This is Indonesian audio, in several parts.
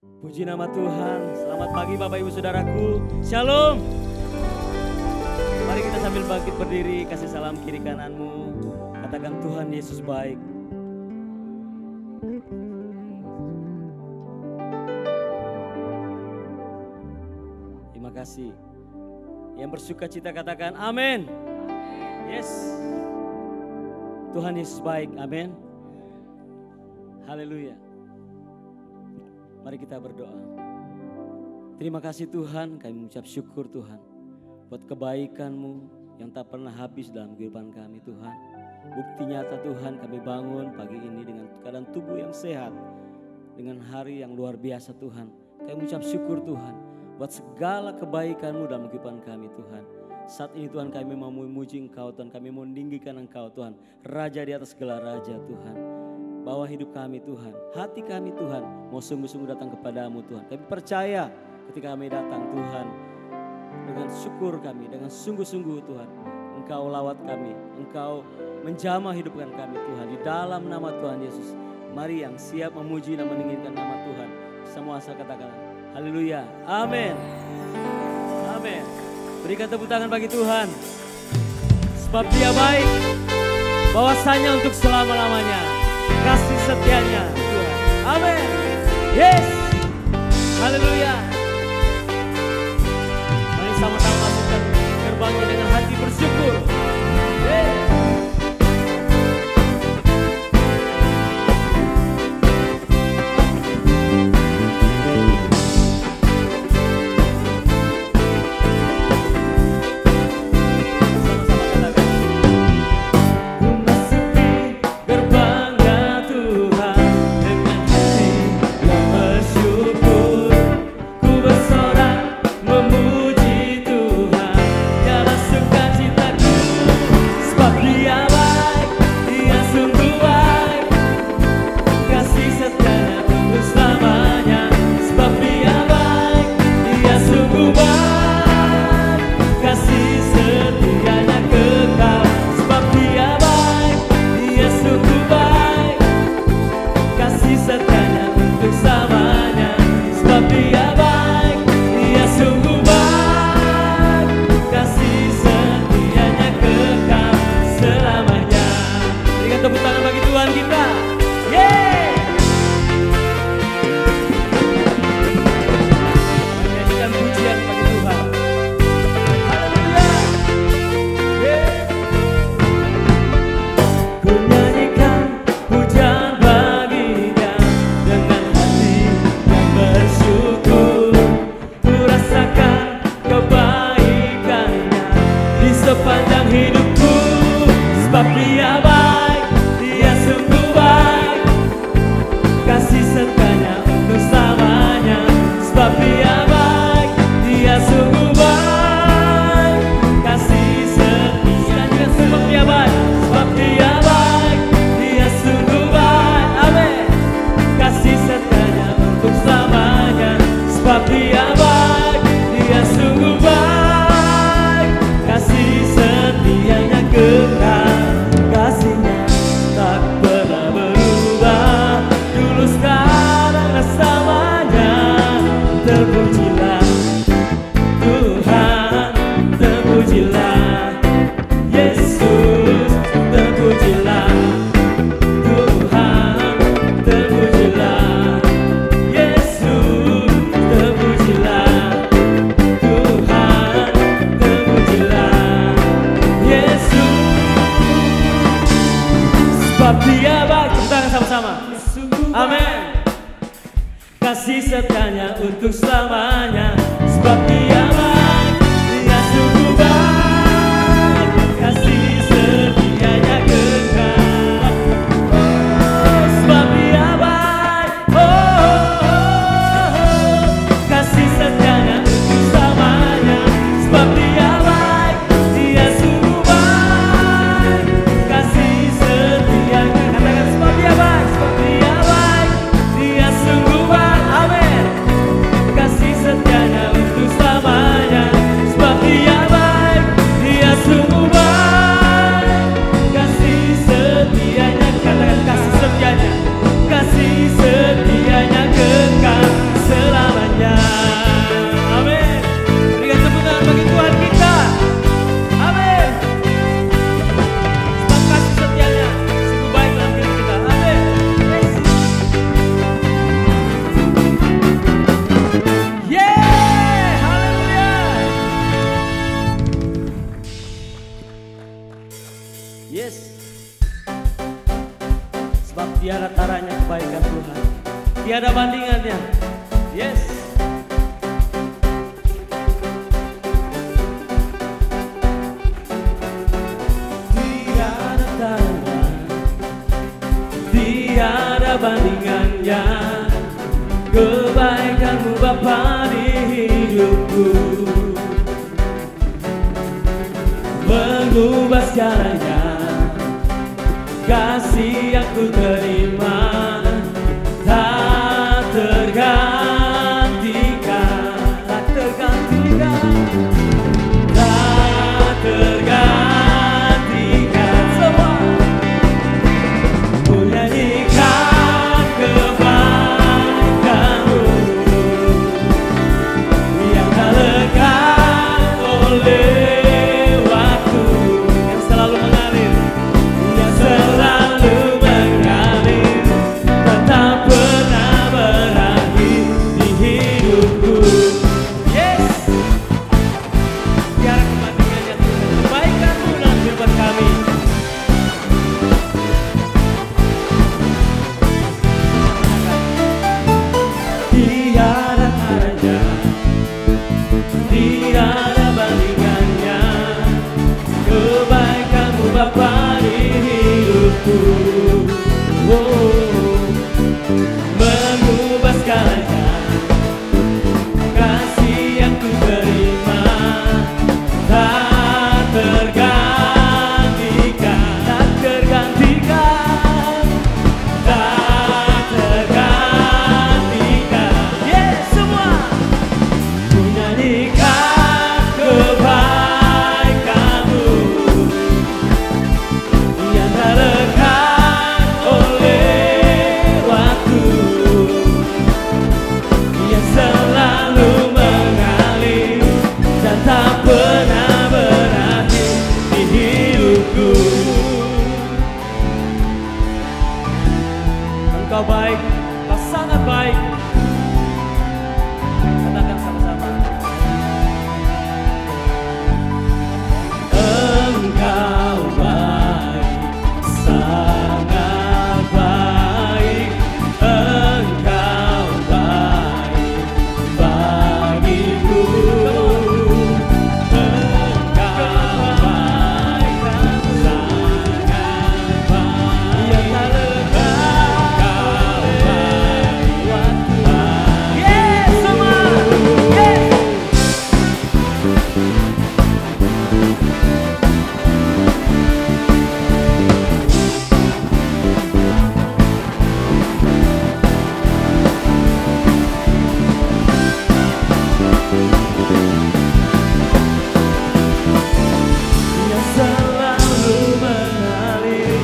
Puji nama Tuhan. Selamat pagi Bapak Ibu Saudaraku. Shalom. Mari kita sambil bangkit berdiri, kasih salam kiri kananmu. Katakan Tuhan Yesus baik. Terima kasih. Yang bersuka cita katakan amin. Yes. Tuhan Yesus baik. Amin. Haleluya. Mari kita berdoa. Terima kasih Tuhan, kami mengucap syukur Tuhan buat kebaikan-Mu yang tak pernah habis dalam kehidupan kami Tuhan. Bukti nyata Tuhan, kami bangun pagi ini dengan keadaan tubuh yang sehat, dengan hari yang luar biasa Tuhan. Kami mengucap syukur Tuhan buat segala kebaikan-Mu dalam kehidupan kami Tuhan. Saat ini Tuhan kami mau memuji Engkau Tuhan, kami mau meninggikan Engkau Tuhan, Raja di atas segala Raja Tuhan. Bawa hidup kami Tuhan, hati kami Tuhan mau sungguh-sungguh datang kepadamu Tuhan. Kami percaya ketika kami datang Tuhan, dengan syukur kami, dengan sungguh-sungguh Tuhan, Engkau lawat kami, Engkau menjamah hidupkan kami Tuhan. Di dalam nama Tuhan Yesus, mari yang siap memuji dan meninggikan nama Tuhan, semua asal katakan haleluya, amin, amin. Berikan tepuk tangan bagi Tuhan, sebab Dia baik, bahwasanya untuk selama-lamanya kasih setianya Tuhan. Amin. Yes. Haleluya. Mari sama-sama masukkan gerbangnya dengan hati bersyukur. Yes. Kasih setianya untuk selama Yes. Tiada tanda, tiada bandingannya, kebaikanmu Bapa di hidupku, mengubah segalanya, kasih yang ku terima tak tergantikan, tak tergantikan, tak tergantikan. Semua ku nyanyikan kebaikanmu yang tak lekang oleh waktu, yang selalu mengalir, yang selalu mengalir, tak pernah berakhir di hidupku. Yes, biar kebandingannya Tuhan, kebaikanmu dalam kehidupan kami. Tiada tandanya, tiada bandingannya, kebaikanmu Bapa di hidupku, mengubah segalanya, kasih yang ku terima tak tergantikan, tak tergantikan, tak tergantikan. Yes, semua ku nyanyikan kebaikanmu yang tak lekang oleh waktu, yang selalu mengalir dan tak pernah berakhir di hidupku. Engkau baik, Engkau sangat baik. Katakan sama-sama. Engkau baik, sangat baik. Engkau baik bagiku. Engkau baik, sangat baik. Yang tak lekang, Engkau baik. Yes, semua. Yes. Yang selalu mengalir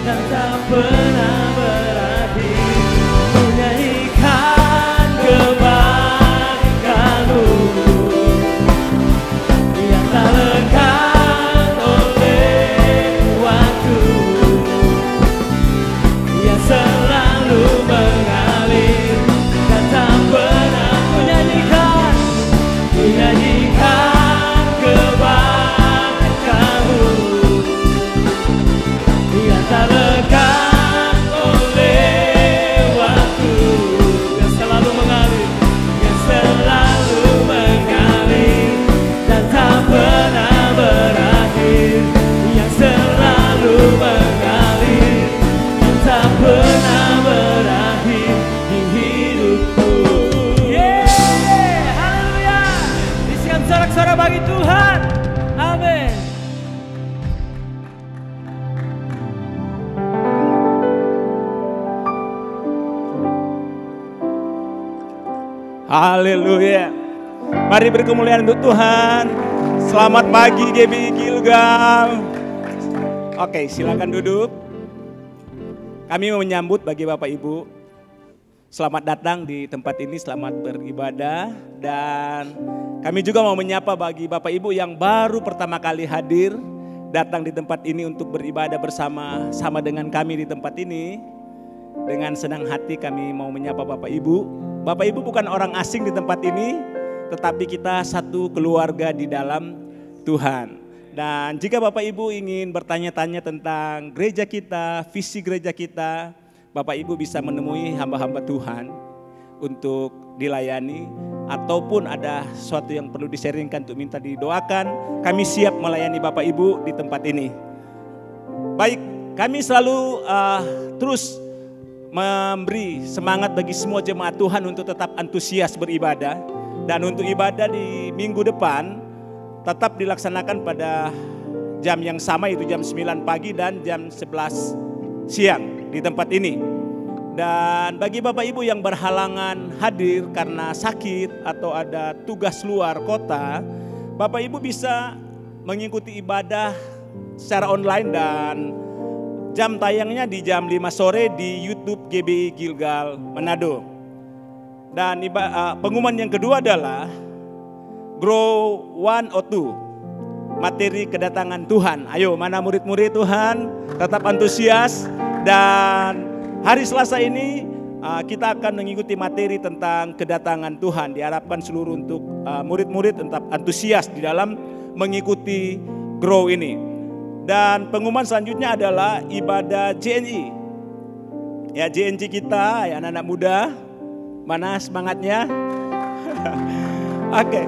dan tak pernah berakhir, menyanyikan kebaikanmu yang tak lekang oleh waktu, yang selalu mengalir dan tak pernah. Menyanyikan, menyanyikan kebaikanmu yang tak lekang oleh waktu, yang selalu mengalir, yang selalu mengalir dan tak pernah berakhir, yang selalu mengalir dan tak pernah berakhir di hidupku. Yeah, haleluya. Isikan sorak-sorak bagi Tuhan. Amin. Haleluya. Mari beri kemuliaan untuk Tuhan. Selamat pagi GBI Gilgal. Oke, silakan duduk. Kami mau menyambut bagi Bapak Ibu. Selamat datang di tempat ini, selamat beribadah. Dan kami juga mau menyapa bagi Bapak Ibu yang baru pertama kali hadir, datang di tempat ini untuk beribadah bersama dengan kami di tempat ini. Dengan senang hati kami mau menyapa Bapak Ibu. Bapak Ibu bukan orang asing di tempat ini, tetapi kita satu keluarga di dalam Tuhan. Dan jika Bapak Ibu ingin bertanya-tanya tentang gereja kita, visi gereja kita, Bapak Ibu bisa menemui hamba-hamba Tuhan untuk dilayani, ataupun ada sesuatu yang perlu diseringkan untuk minta didoakan, kami siap melayani Bapak Ibu di tempat ini. Baik, kami selalu terus memberi semangat bagi semua jemaat Tuhan untuk tetap antusias beribadah. Dan untuk ibadah di minggu depan tetap dilaksanakan pada jam yang sama, itu jam 9 pagi dan jam 11 siang di tempat ini. Dan bagi Bapak Ibu yang berhalangan hadir karena sakit atau ada tugas luar kota, Bapak Ibu bisa mengikuti ibadah secara online dan jam tayangnya di jam 5 sore di YouTube GBI Gilgal Manado. Dan pengumuman yang kedua adalah Grow 1 or 2, materi kedatangan Tuhan. Ayo, mana murid-murid Tuhan, tetap antusias. Dan hari Selasa ini kita akan mengikuti materi tentang kedatangan Tuhan. Diharapkan seluruh untuk murid-murid tetap antusias di dalam mengikuti Grow ini. Dan pengumuman selanjutnya adalah ibadah JNI. Ya, JNI kita, ya anak-anak muda. Mana semangatnya? Oke,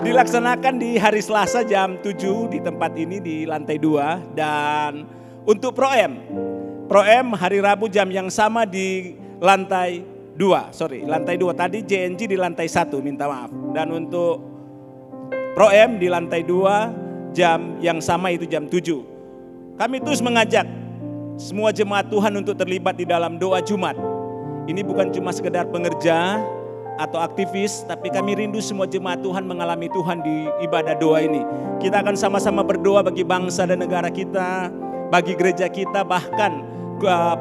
dilaksanakan di hari Selasa jam 7 di tempat ini di lantai 2. Dan untuk Pro-M hari Rabu jam yang sama di lantai 2. Lantai 2 tadi JNG di lantai 1, minta maaf. Dan untuk Pro-M di lantai 2 jam yang sama, itu jam 7. Kami terus mengajak semua jemaat Tuhan untuk terlibat di dalam doa Jumat. Ini bukan cuma sekedar pengerja atau aktivis, tapi kami rindu semua jemaat Tuhan mengalami Tuhan di ibadah doa ini. Kita akan sama-sama berdoa bagi bangsa dan negara kita, bagi gereja kita, bahkan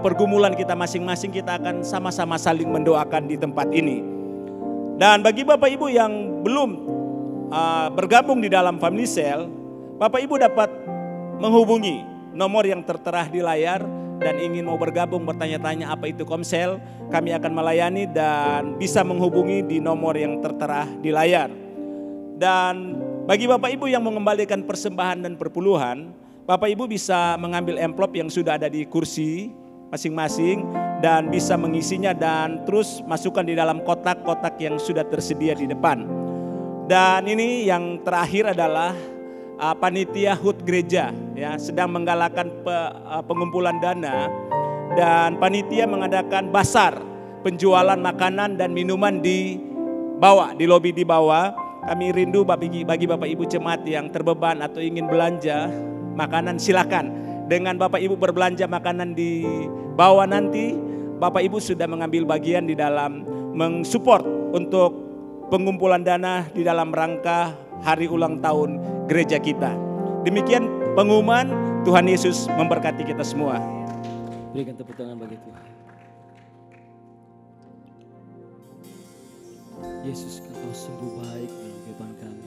pergumulan kita masing-masing. Kita akan sama-sama saling mendoakan di tempat ini. Dan bagi Bapak Ibu yang belum bergabung di dalam Family Cell, Bapak Ibu dapat menghubungi nomor yang tertera di layar. Dan ingin mau bergabung, bertanya-tanya apa itu Komsel, kami akan melayani dan bisa menghubungi di nomor yang tertera di layar. Dan bagi Bapak Ibu yang mengembalikan persembahan dan perpuluhan, Bapak Ibu bisa mengambil amplop yang sudah ada di kursi masing-masing dan bisa mengisinya dan terus masukkan di dalam kotak-kotak yang sudah tersedia di depan. Dan ini yang terakhir adalah panitia HUT gereja, ya, sedang menggalakkan pengumpulan dana, dan panitia mengadakan basar penjualan makanan dan minuman di bawah, di lobi di bawah. Kami rindu bagi Bapak Ibu jemaat yang terbeban atau ingin belanja makanan, silakan. Dengan Bapak Ibu berbelanja makanan di bawah nanti, Bapak Ibu sudah mengambil bagian di dalam mensupport untuk pengumpulan dana di dalam rangka hari ulang tahun gereja kita. Demikian pengumuman. Tuhan Yesus memberkati kita semua. Berikan tepuk tangan bagi Tuhan. Yesus, Kau sungguh baik dalam kehidupan kami.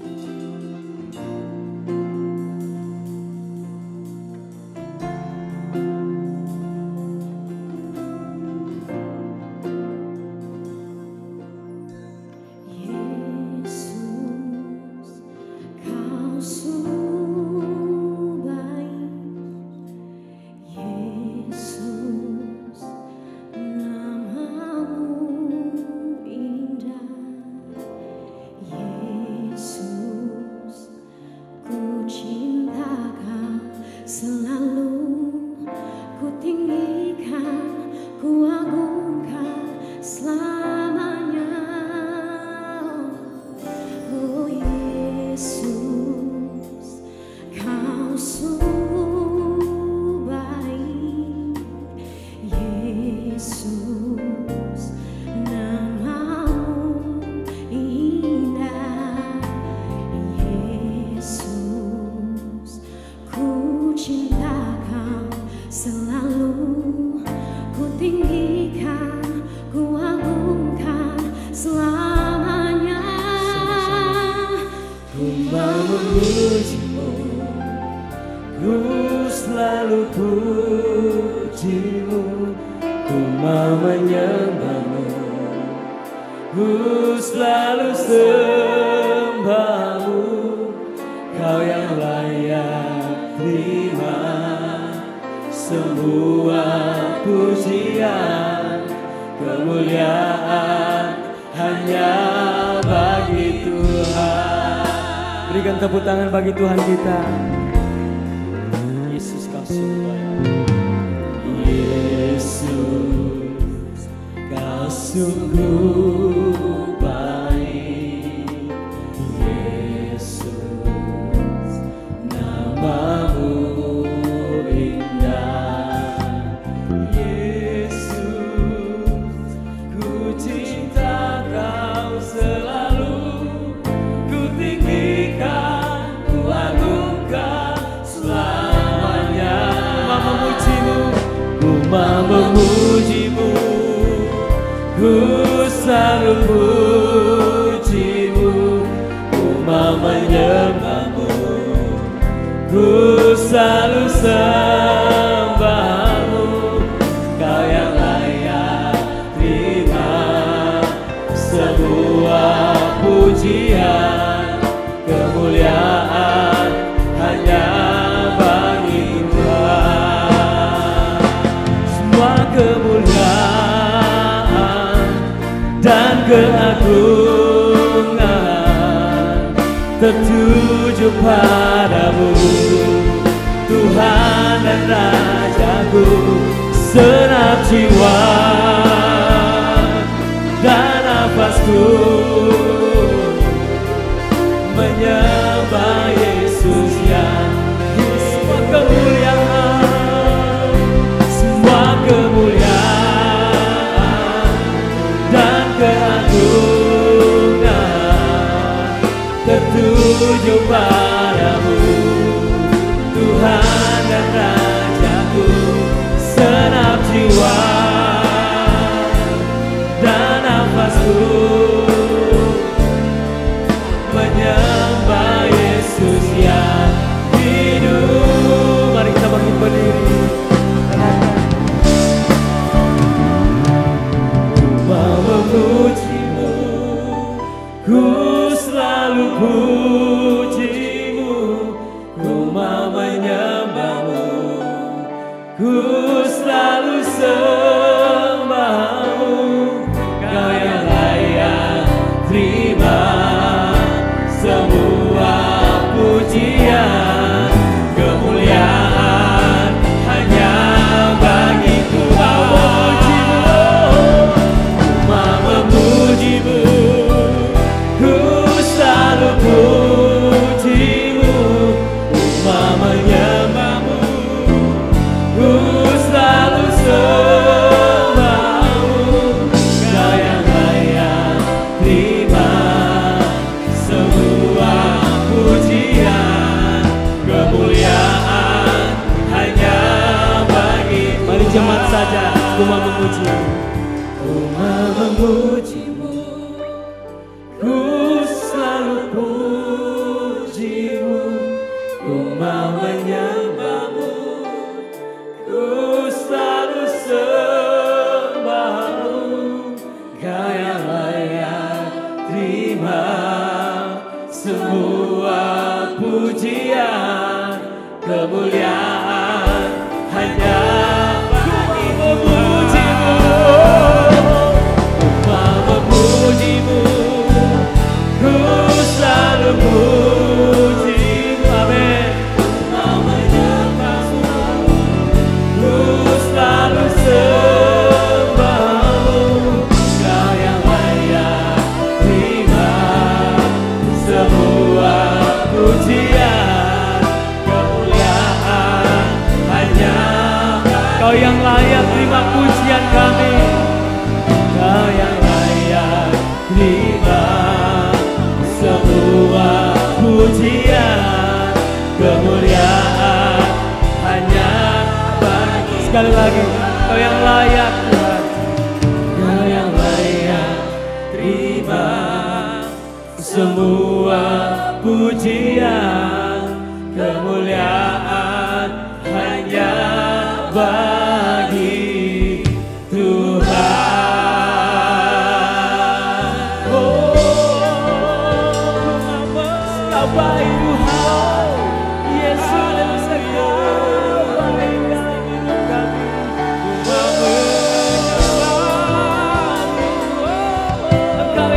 hanya bagi Tuhan. Berikan tepuk tangan bagi Tuhan kita. Yesus kau sungguh baik. Yesus kau sungguh baik. Yesus namamu indah. Yesus ku cinta kau selalu, ku tinggikan, ku agungkan selamanya. Ku mau memujimu, ku selalu pujimu. Ku mau menyembahmu, ku selalu sembahmu. Kau yang layak terima semua pujian, kemuliaan hanya bagi Tuhan. Semua kemuliaan dan keagungan tertuju padamu, Tuhan dan Rajaku. Senap jiwa dan nafasku menyembah Yesus yang semua kemuliaan, semua kemuliaan dan keagungan tertuju padamu, Tuhan dan Rajaku. Senap jiwa dan nafasku menyembah Yesus yang hidup. Mari kita bangkit berdiri. Ku mau memujimu, ku selalu pujimu. Ku mau menyembahmu, ku selalu sembahmu. Kau yang layak terima semua pujian, kemuliaan hanya bagi Tuhan. Ku mau memujimu, ku selalu pujimu. Ku mau menyembahmu, ku selalu sembahmu. Kau yang layak terima semua pujian, kemuliaan hanya bagi Tuhan. Mari jemaat saja, ku mau memujimu, ku mau memujimu, ku selalu pujimu. Ku mau menyembahmu, ku selalu sembahmu. Kau yang layak terima semua pujian, kemuliaan hanya bagi memujimu. Ku mau memujimu, ku selalu pujimu. Amin. Ku mau menyembahmu, ku selalu sembahmu. Kau yang layak terima semua pujian, kemuliaan hanya Kau yang layak terima pujian kami. Kau yang layak terima semua pujian, kemuliaan hanya bagi. Sekali lagi, Kau yang layak Tuhan. Kau yang layak terima semua pujian, kemuliaan hanya bagi Tuhan. Oh, Kau baik Tuhan, Yesus dan segala baikkan hidup kami. Engkau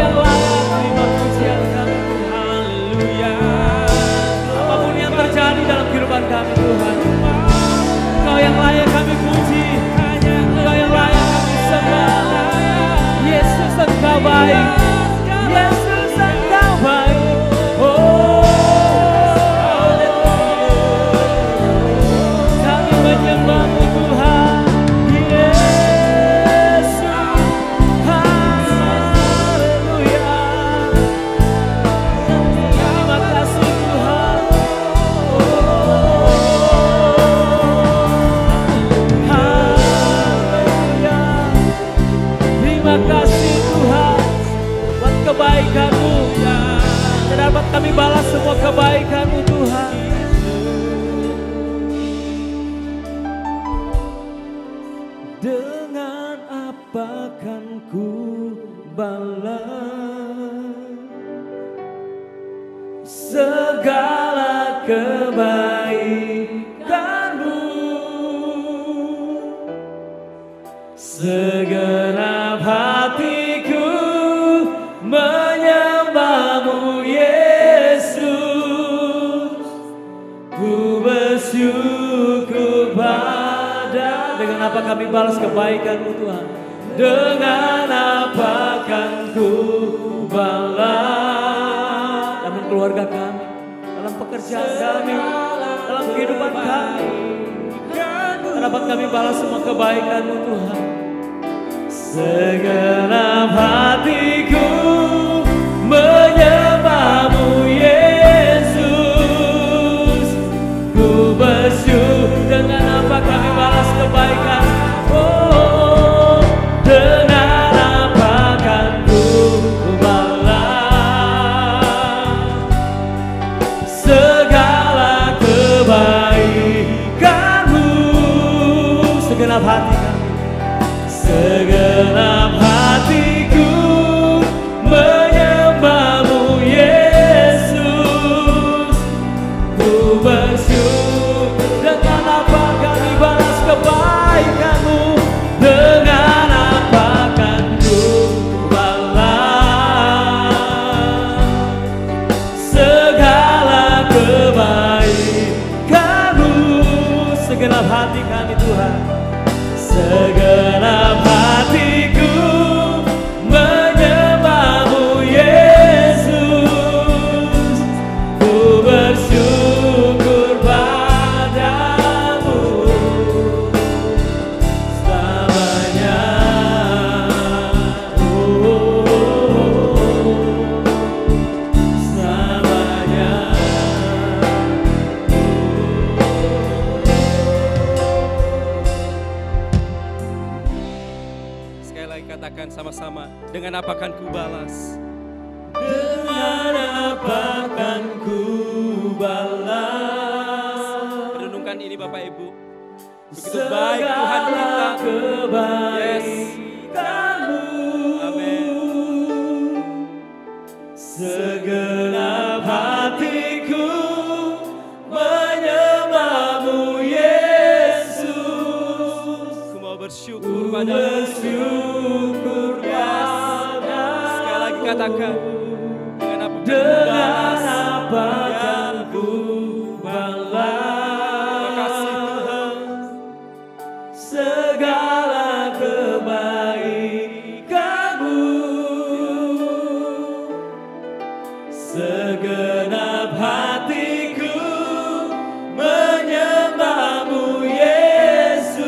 kami balas semua kebaikan-Mu Tuhan. Dengan apa kan ku balas segala kebaikan-Mu? Segenap hatiku menyembah-Mu Yesus, ku bersyukur pada. Dengan apa kami balas kebaikan-Mu Tuhan? Dengan apa kan ku balas dalam keluarga kami, dalam pekerjaan kami, dalam kehidupan kami. Dapat kami balas semua kebaikan-Mu Tuhan. Segenap hatiku menyembah-Mu Yesus, ku bersyukur. Dengan apa kami balas kebaikan? Oh, dengan apa kan ku balas segala kebaikan-Mu? Segenap hati kami, segenap hatiku menyembah-Mu Yesus, ku bersyukur. Dengan apa kami balas kebaikan-Mu? Dengan apa kan ku balas segala kebaikan-Mu? Segenap hati kami Tuhan, segenap hatiku menyembah-Mu Yesus, ku bersyukur padamu selamanya. Selamanya. Sekali lagi katakan sama-sama, dengan apa kan ku balas? Dengan apa kan ku balas Renungkan ini Bapak Ibu. Begitu baik Tuhan kita. Yes. Amin. Segenap hatiku menyembah-Mu Yesus, Ku mau bersyukur padamu. bersyukur pada. Sekali lagi katakan, dengan apa kan ku Dengan balas? apa kan ku Terima kasih balas Tuhan. segala kebaikan-Mu? Segenap hatiku menyembah-Mu Yesus,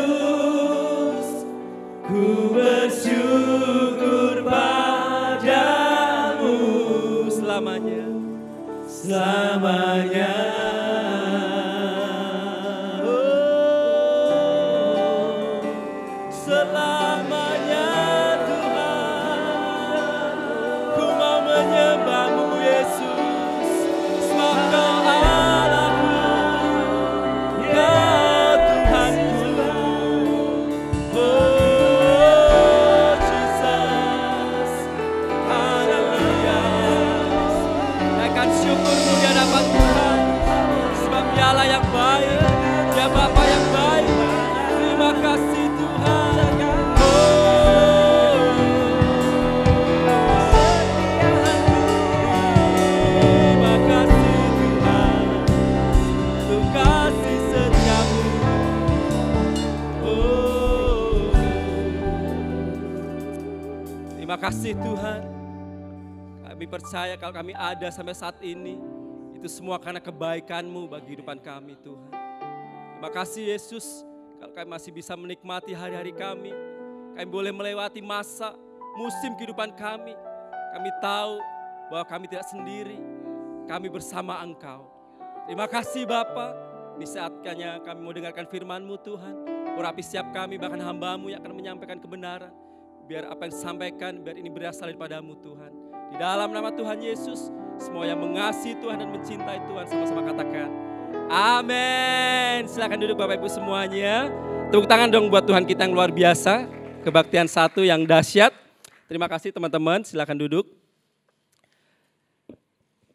ku bersyukur padamu Selamanya. selamanya. Selamanya Tuhan, ku mau menyembah-Mu Yesus, sebab Kau Allahku, Kau Tuhanku. Oh Jesus, haleluya. Naikkan syukurmu di hadapan Tuhan, sebab Dialah yang baik, Dia Bapa yang baik. Terima kasih Tuhan. Terima kasih Tuhan, untuk kasih setiamu. Terima kasih Tuhan. Kami percaya kalau kami ada sampai saat ini, itu semua karena kebaikan-Mu bagi kehidupan kami Tuhan. Terima kasih Yesus, kalau kami masih bisa menikmati hari-hari kami boleh melewati masa, musim kehidupan kami. Kami tahu bahwa kami tidak sendiri, kami bersama Engkau. Terima kasih Bapa, ini saatnya kami mau dengarkan firman-Mu Tuhan. Urapi setiap kami, bahkan hamba-Mu yang akan menyampaikan kebenaran. Biar apa yang disampaikan, biar ini berasal daripada-Mu Tuhan. Di dalam nama Tuhan Yesus, Semua yang mengasihi Tuhan dan mencintai Tuhan sama-sama katakan amin. Silakan duduk Bapak Ibu semuanya. Tepuk tangan dong buat Tuhan kita yang luar biasa. Kebaktian satu yang dahsyat. Terima kasih teman-teman, silakan duduk.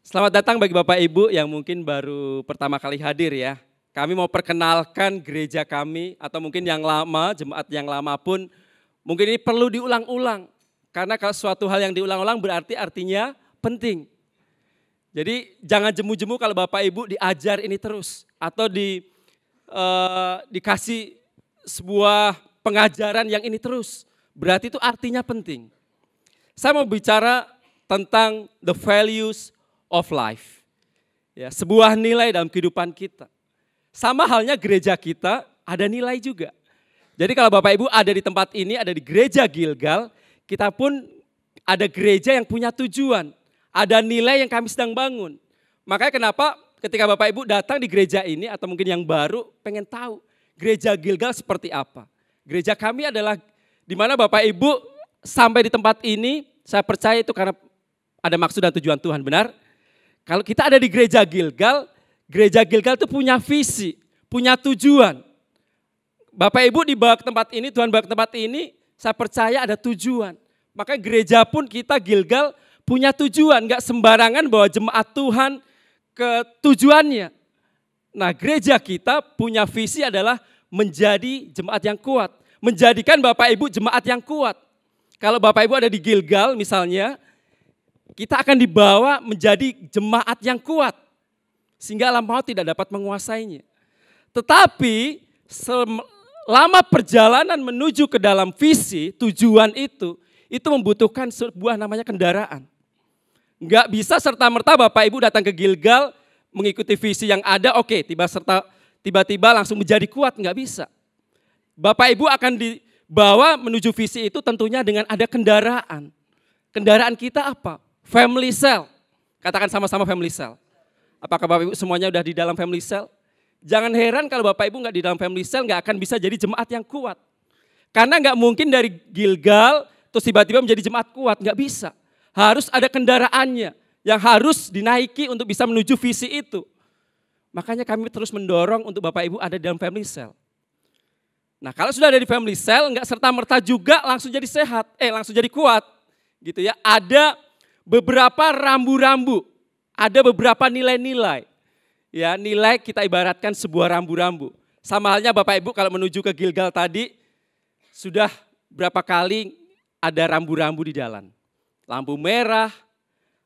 Selamat datang bagi Bapak Ibu yang mungkin baru pertama kali hadir ya. Kami mau perkenalkan gereja kami atau mungkin yang lama, jemaat yang lama pun mungkin ini perlu diulang-ulang. Karena kalau suatu hal yang diulang-ulang berarti artinya penting. Jadi jangan jemu-jemu kalau Bapak Ibu diajar ini terus. Atau dikasih sebuah pengajaran yang ini terus. Berarti itu artinya penting. Saya mau bicara tentang the values of life. Ya, sebuah nilai dalam kehidupan kita. Sama halnya gereja kita ada nilai juga. Jadi kalau Bapak Ibu ada di tempat ini, ada di gereja Gilgal, kita pun ada gereja yang punya tujuan. Ada nilai yang kami sedang bangun. Makanya kenapa ketika Bapak Ibu datang di gereja ini atau mungkin yang baru pengen tahu gereja Gilgal seperti apa. Gereja kami adalah di mana Bapak Ibu sampai di tempat ini, saya percaya itu karena ada maksud dan tujuan Tuhan, benar? Kalau kita ada di gereja Gilgal itu punya visi, punya tujuan. Bapak Ibu dibawa ke tempat ini, Tuhan bawa ke tempat ini, saya percaya ada tujuan. Maka gereja pun kita Gilgal punya tujuan, gak sembarangan bawa jemaat Tuhan ke tujuannya. Nah gereja kita punya visi adalah menjadi jemaat yang kuat. Menjadikan Bapak Ibu jemaat yang kuat. Kalau Bapak Ibu ada di Gilgal misalnya, kita akan dibawa menjadi jemaat yang kuat. Sehingga alam maut tidak dapat menguasainya. Tetapi selama perjalanan menuju ke dalam visi, tujuan itu membutuhkan sebuah namanya kendaraan. Enggak bisa serta-merta Bapak Ibu datang ke Gilgal, mengikuti visi yang ada, oke, tiba-tiba langsung menjadi kuat, enggak bisa. Bapak Ibu akan dibawa menuju visi itu tentunya dengan ada kendaraan. Kendaraan kita apa? Family cell. Katakan sama-sama family cell. Apakah Bapak Ibu semuanya udah di dalam family cell? Jangan heran kalau Bapak Ibu enggak di dalam family cell, enggak akan bisa jadi jemaat yang kuat. Karena enggak mungkin dari Gilgal terus tiba-tiba menjadi jemaat kuat, enggak bisa. Harus ada kendaraannya yang harus dinaiki untuk bisa menuju visi itu. Makanya kami terus mendorong untuk Bapak Ibu ada di dalam family cell. Nah kalau sudah ada di family cell, enggak serta-merta juga langsung jadi sehat, langsung jadi kuat. Gitu ya, ada beberapa rambu-rambu, ada beberapa nilai-nilai. Ya, nilai kita ibaratkan sebuah rambu-rambu. Sama halnya Bapak Ibu kalau menuju ke Gilgal tadi, sudah berapa kali ada rambu-rambu di jalan. Lampu merah,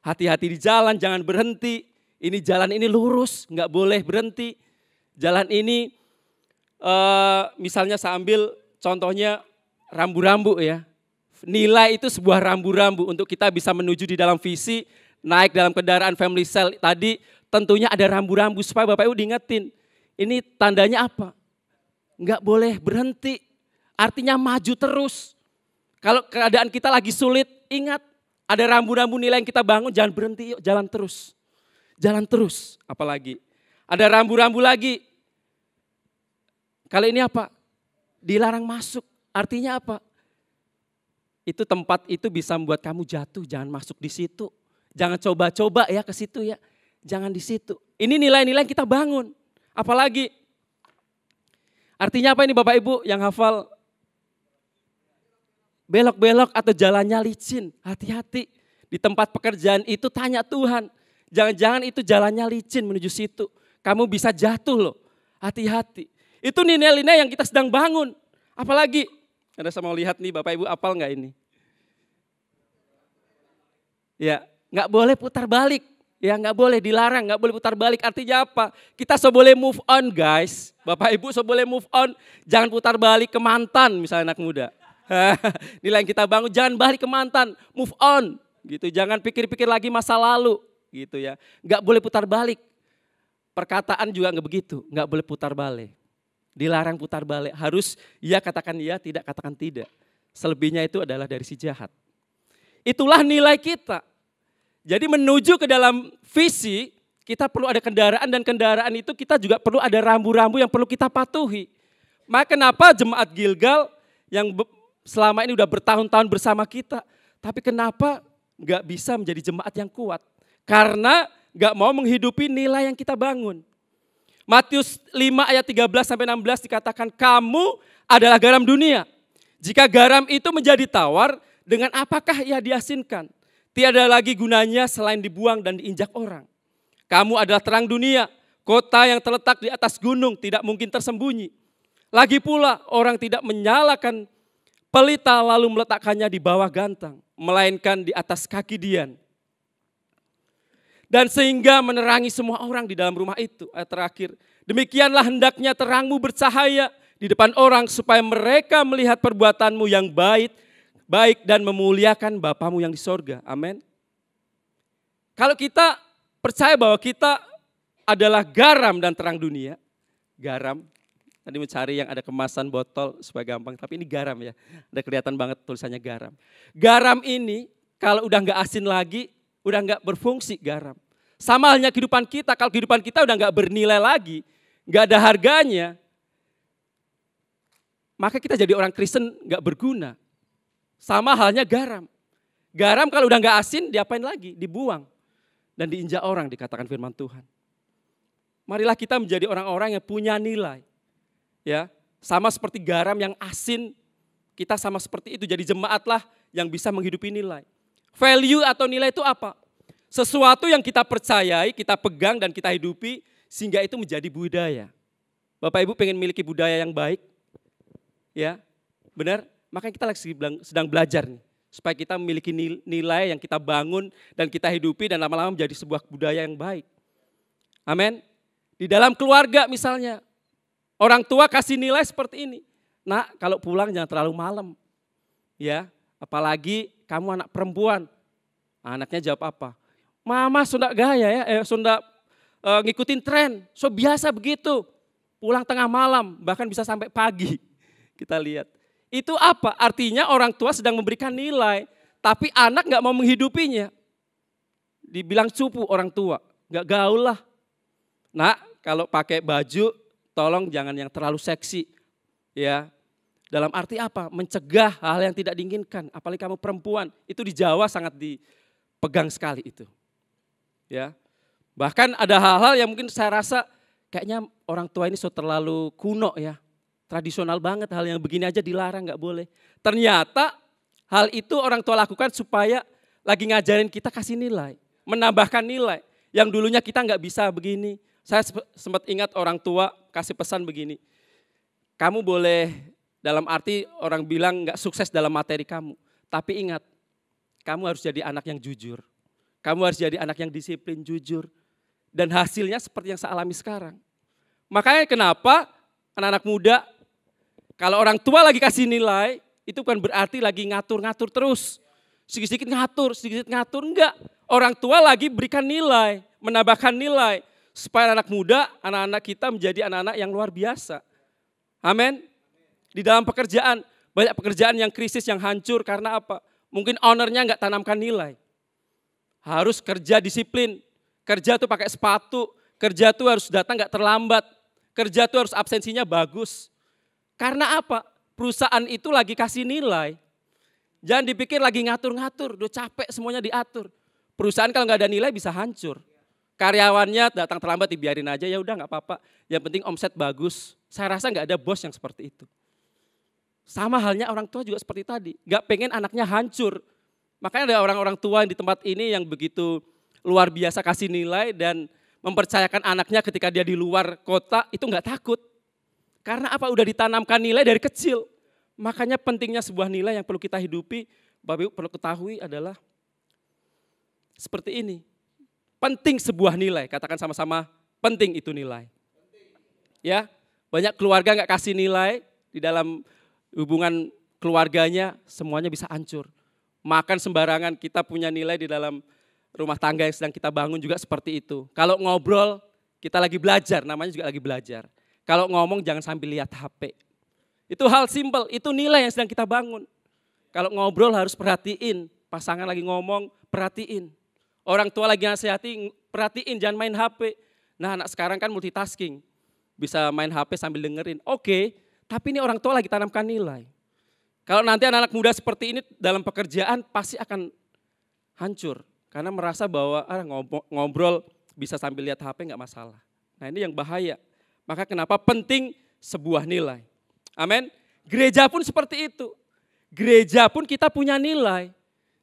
hati-hati di jalan, jangan berhenti. Ini jalan ini lurus, enggak boleh berhenti. Jalan ini, misalnya saya ambil contohnya rambu-rambu ya. Nilai itu sebuah rambu-rambu untuk kita bisa menuju di dalam visi, naik dalam kendaraan family cell tadi, tentunya ada rambu-rambu supaya Bapak Ibu diingetin. Ini tandanya apa? Enggak boleh berhenti, artinya maju terus. Kalau keadaan kita lagi sulit, ingat ada rambu-rambu nilai yang kita bangun, jangan berhenti, yuk jalan terus. Jalan terus, apalagi. Ada rambu-rambu lagi. Kali ini apa? Dilarang masuk, artinya apa? Itu tempat itu bisa membuat kamu jatuh, jangan masuk di situ. Jangan coba-coba ya ke situ ya, jangan di situ. Ini nilai-nilai yang kita bangun, apalagi. Artinya apa ini Bapak Ibu yang hafal? Belok-belok atau jalannya licin, hati-hati. Di tempat pekerjaan itu tanya Tuhan, jangan-jangan itu jalannya licin menuju situ. Kamu bisa jatuh loh, hati-hati. Itu nilai-nilai yang kita sedang bangun. Apalagi, ada saya mau lihat nih Bapak Ibu apal gak ini? Ya, gak boleh putar balik. Ya gak boleh, dilarang, gak boleh putar balik. Artinya apa? Kita so boleh move on guys. Bapak Ibu so boleh move on. Jangan putar balik ke mantan misalnya anak muda. Nilai yang kita bangun, jangan balik ke mantan, move on gitu. Jangan pikir-pikir lagi masa lalu gitu ya. Enggak boleh putar balik. Perkataan juga enggak begitu, enggak boleh putar balik. Dilarang putar balik, harus ya katakan ya, tidak katakan tidak. Selebihnya itu adalah dari si jahat. Itulah nilai kita. Jadi menuju ke dalam visi, kita perlu ada kendaraan dan kendaraan itu kita juga perlu ada rambu-rambu yang perlu kita patuhi. Maka kenapa jemaat Gilgal yang selama ini udah bertahun-tahun bersama kita, tapi kenapa nggak bisa menjadi jemaat yang kuat? Karena gak mau menghidupi nilai yang kita bangun. Matius 5 ayat 13-16 dikatakan, kamu adalah garam dunia. Jika garam itu menjadi tawar, dengan apakah ia diasinkan? Tiada lagi gunanya selain dibuang dan diinjak orang. Kamu adalah terang dunia, kota yang terletak di atas gunung tidak mungkin tersembunyi. Lagi pula orang tidak menyalakan pelita lalu meletakkannya di bawah gantang, melainkan di atas kaki dian. Dan sehingga menerangi semua orang di dalam rumah itu. Ayat terakhir, demikianlah hendaknya terangmu bercahaya di depan orang supaya mereka melihat perbuatanmu yang baik dan memuliakan Bapamu yang di sorga. Amin. Kalau kita percaya bahwa kita adalah garam dan terang dunia, garam, tadi mencari yang ada kemasan botol supaya gampang, tapi ini garam ya, ada kelihatan banget tulisannya garam. Garam ini kalau udah gak asin lagi, udah gak berfungsi garam. Sama halnya kehidupan kita, kalau kehidupan kita udah gak bernilai lagi, gak ada harganya, maka kita jadi orang Kristen gak berguna. Sama halnya garam. Garam kalau udah gak asin, diapain lagi? Dibuang dan diinjak orang, dikatakan firman Tuhan. Marilah kita menjadi orang-orang yang punya nilai. Ya, sama seperti garam yang asin, kita sama seperti itu. Jadi jemaatlah yang bisa menghidupi nilai. Value atau nilai itu apa? Sesuatu yang kita percayai, kita pegang dan kita hidupi sehingga itu menjadi budaya. Bapak Ibu pengen memiliki budaya yang baik? Ya, benar? Makanya kita sedang belajar nih. Supaya kita memiliki nilai yang kita bangun dan kita hidupi dan lama-lama menjadi sebuah budaya yang baik. Amin. Di dalam keluarga misalnya, orang tua kasih nilai seperti ini. Nak, kalau pulang jangan terlalu malam. Ya, apalagi kamu anak perempuan. Anaknya jawab apa? Mama sudah gaya ya, sudah ngikutin tren. So biasa begitu. Pulang tengah malam, bahkan bisa sampai pagi. Kita lihat. Itu apa? Artinya orang tua sedang memberikan nilai. Tapi anak gak mau menghidupinya. Dibilang cupu orang tua. Gak gaul lah. Nah, kalau pakai baju, tolong jangan yang terlalu seksi. Ya, dalam arti apa? Mencegah hal yang tidak diinginkan. Apalagi kamu perempuan. Itu di Jawa sangat dipegang sekali itu. Ya, bahkan ada hal-hal yang mungkin saya rasa kayaknya orang tua ini so terlalu kuno ya. Tradisional banget, hal yang begini aja dilarang, gak boleh. Ternyata hal itu orang tua lakukan supaya lagi ngajarin kita kasih nilai. Menambahkan nilai. Yang dulunya kita gak bisa begini. Saya sempat ingat orang tua kasih pesan begini. Kamu boleh, dalam arti orang bilang gak sukses dalam materi kamu. Tapi ingat, kamu harus jadi anak yang jujur. Kamu harus jadi anak yang disiplin, jujur. Dan hasilnya seperti yang saya alami sekarang. Makanya kenapa anak-anak muda, kalau orang tua lagi kasih nilai, itu bukan berarti lagi ngatur-ngatur terus. Sedikit-sedikit ngatur, enggak. Orang tua lagi berikan nilai, menambahkan nilai. Supaya anak muda, anak-anak kita menjadi anak-anak yang luar biasa. Amin. Di dalam pekerjaan, banyak pekerjaan yang krisis, yang hancur karena apa? Mungkin ownernya enggak tanamkan nilai. Harus kerja disiplin, kerja tuh pakai sepatu, kerja tuh harus datang enggak terlambat, kerja tuh harus absensinya bagus. Karena apa? Perusahaan itu lagi kasih nilai. Jangan dipikir lagi ngatur-ngatur, udah capek semuanya diatur. Perusahaan kalau nggak ada nilai bisa hancur. Karyawannya datang terlambat dibiarin aja, ya udah nggak apa-apa. Yang penting omset bagus. Saya rasa nggak ada bos yang seperti itu. Sama halnya orang tua juga seperti tadi, nggak pengen anaknya hancur. Makanya ada orang-orang tua di tempat ini yang begitu luar biasa kasih nilai dan mempercayakan anaknya ketika dia di luar kota itu nggak takut. Karena apa? Udah ditanamkan nilai dari kecil. Makanya pentingnya sebuah nilai yang perlu kita hidupi, Bapak Ibu perlu ketahui adalah seperti ini. Penting sebuah nilai, katakan sama-sama penting itu nilai. Ya, banyak keluarga nggak kasih nilai di dalam hubungan keluarganya, semuanya bisa hancur. Makan sembarangan, kita punya nilai di dalam rumah tangga yang sedang kita bangun juga seperti itu. Kalau ngobrol, kita lagi belajar, namanya juga lagi belajar. Kalau ngomong jangan sambil lihat HP. Itu hal simpel, itu nilai yang sedang kita bangun. Kalau ngobrol harus perhatiin, pasangan lagi ngomong, perhatiin. Orang tua lagi nasihati, perhatiin, jangan main HP. Nah anak sekarang kan multitasking, bisa main HP sambil dengerin. Oke, tapi ini orang tua lagi tanamkan nilai. Kalau nanti anak-anak muda seperti ini dalam pekerjaan pasti akan hancur. Karena merasa bahwa ngobrol bisa sambil lihat HP nggak masalah. Nah ini yang bahaya. Maka kenapa penting sebuah nilai. Amin. Gereja pun seperti itu. Gereja pun kita punya nilai.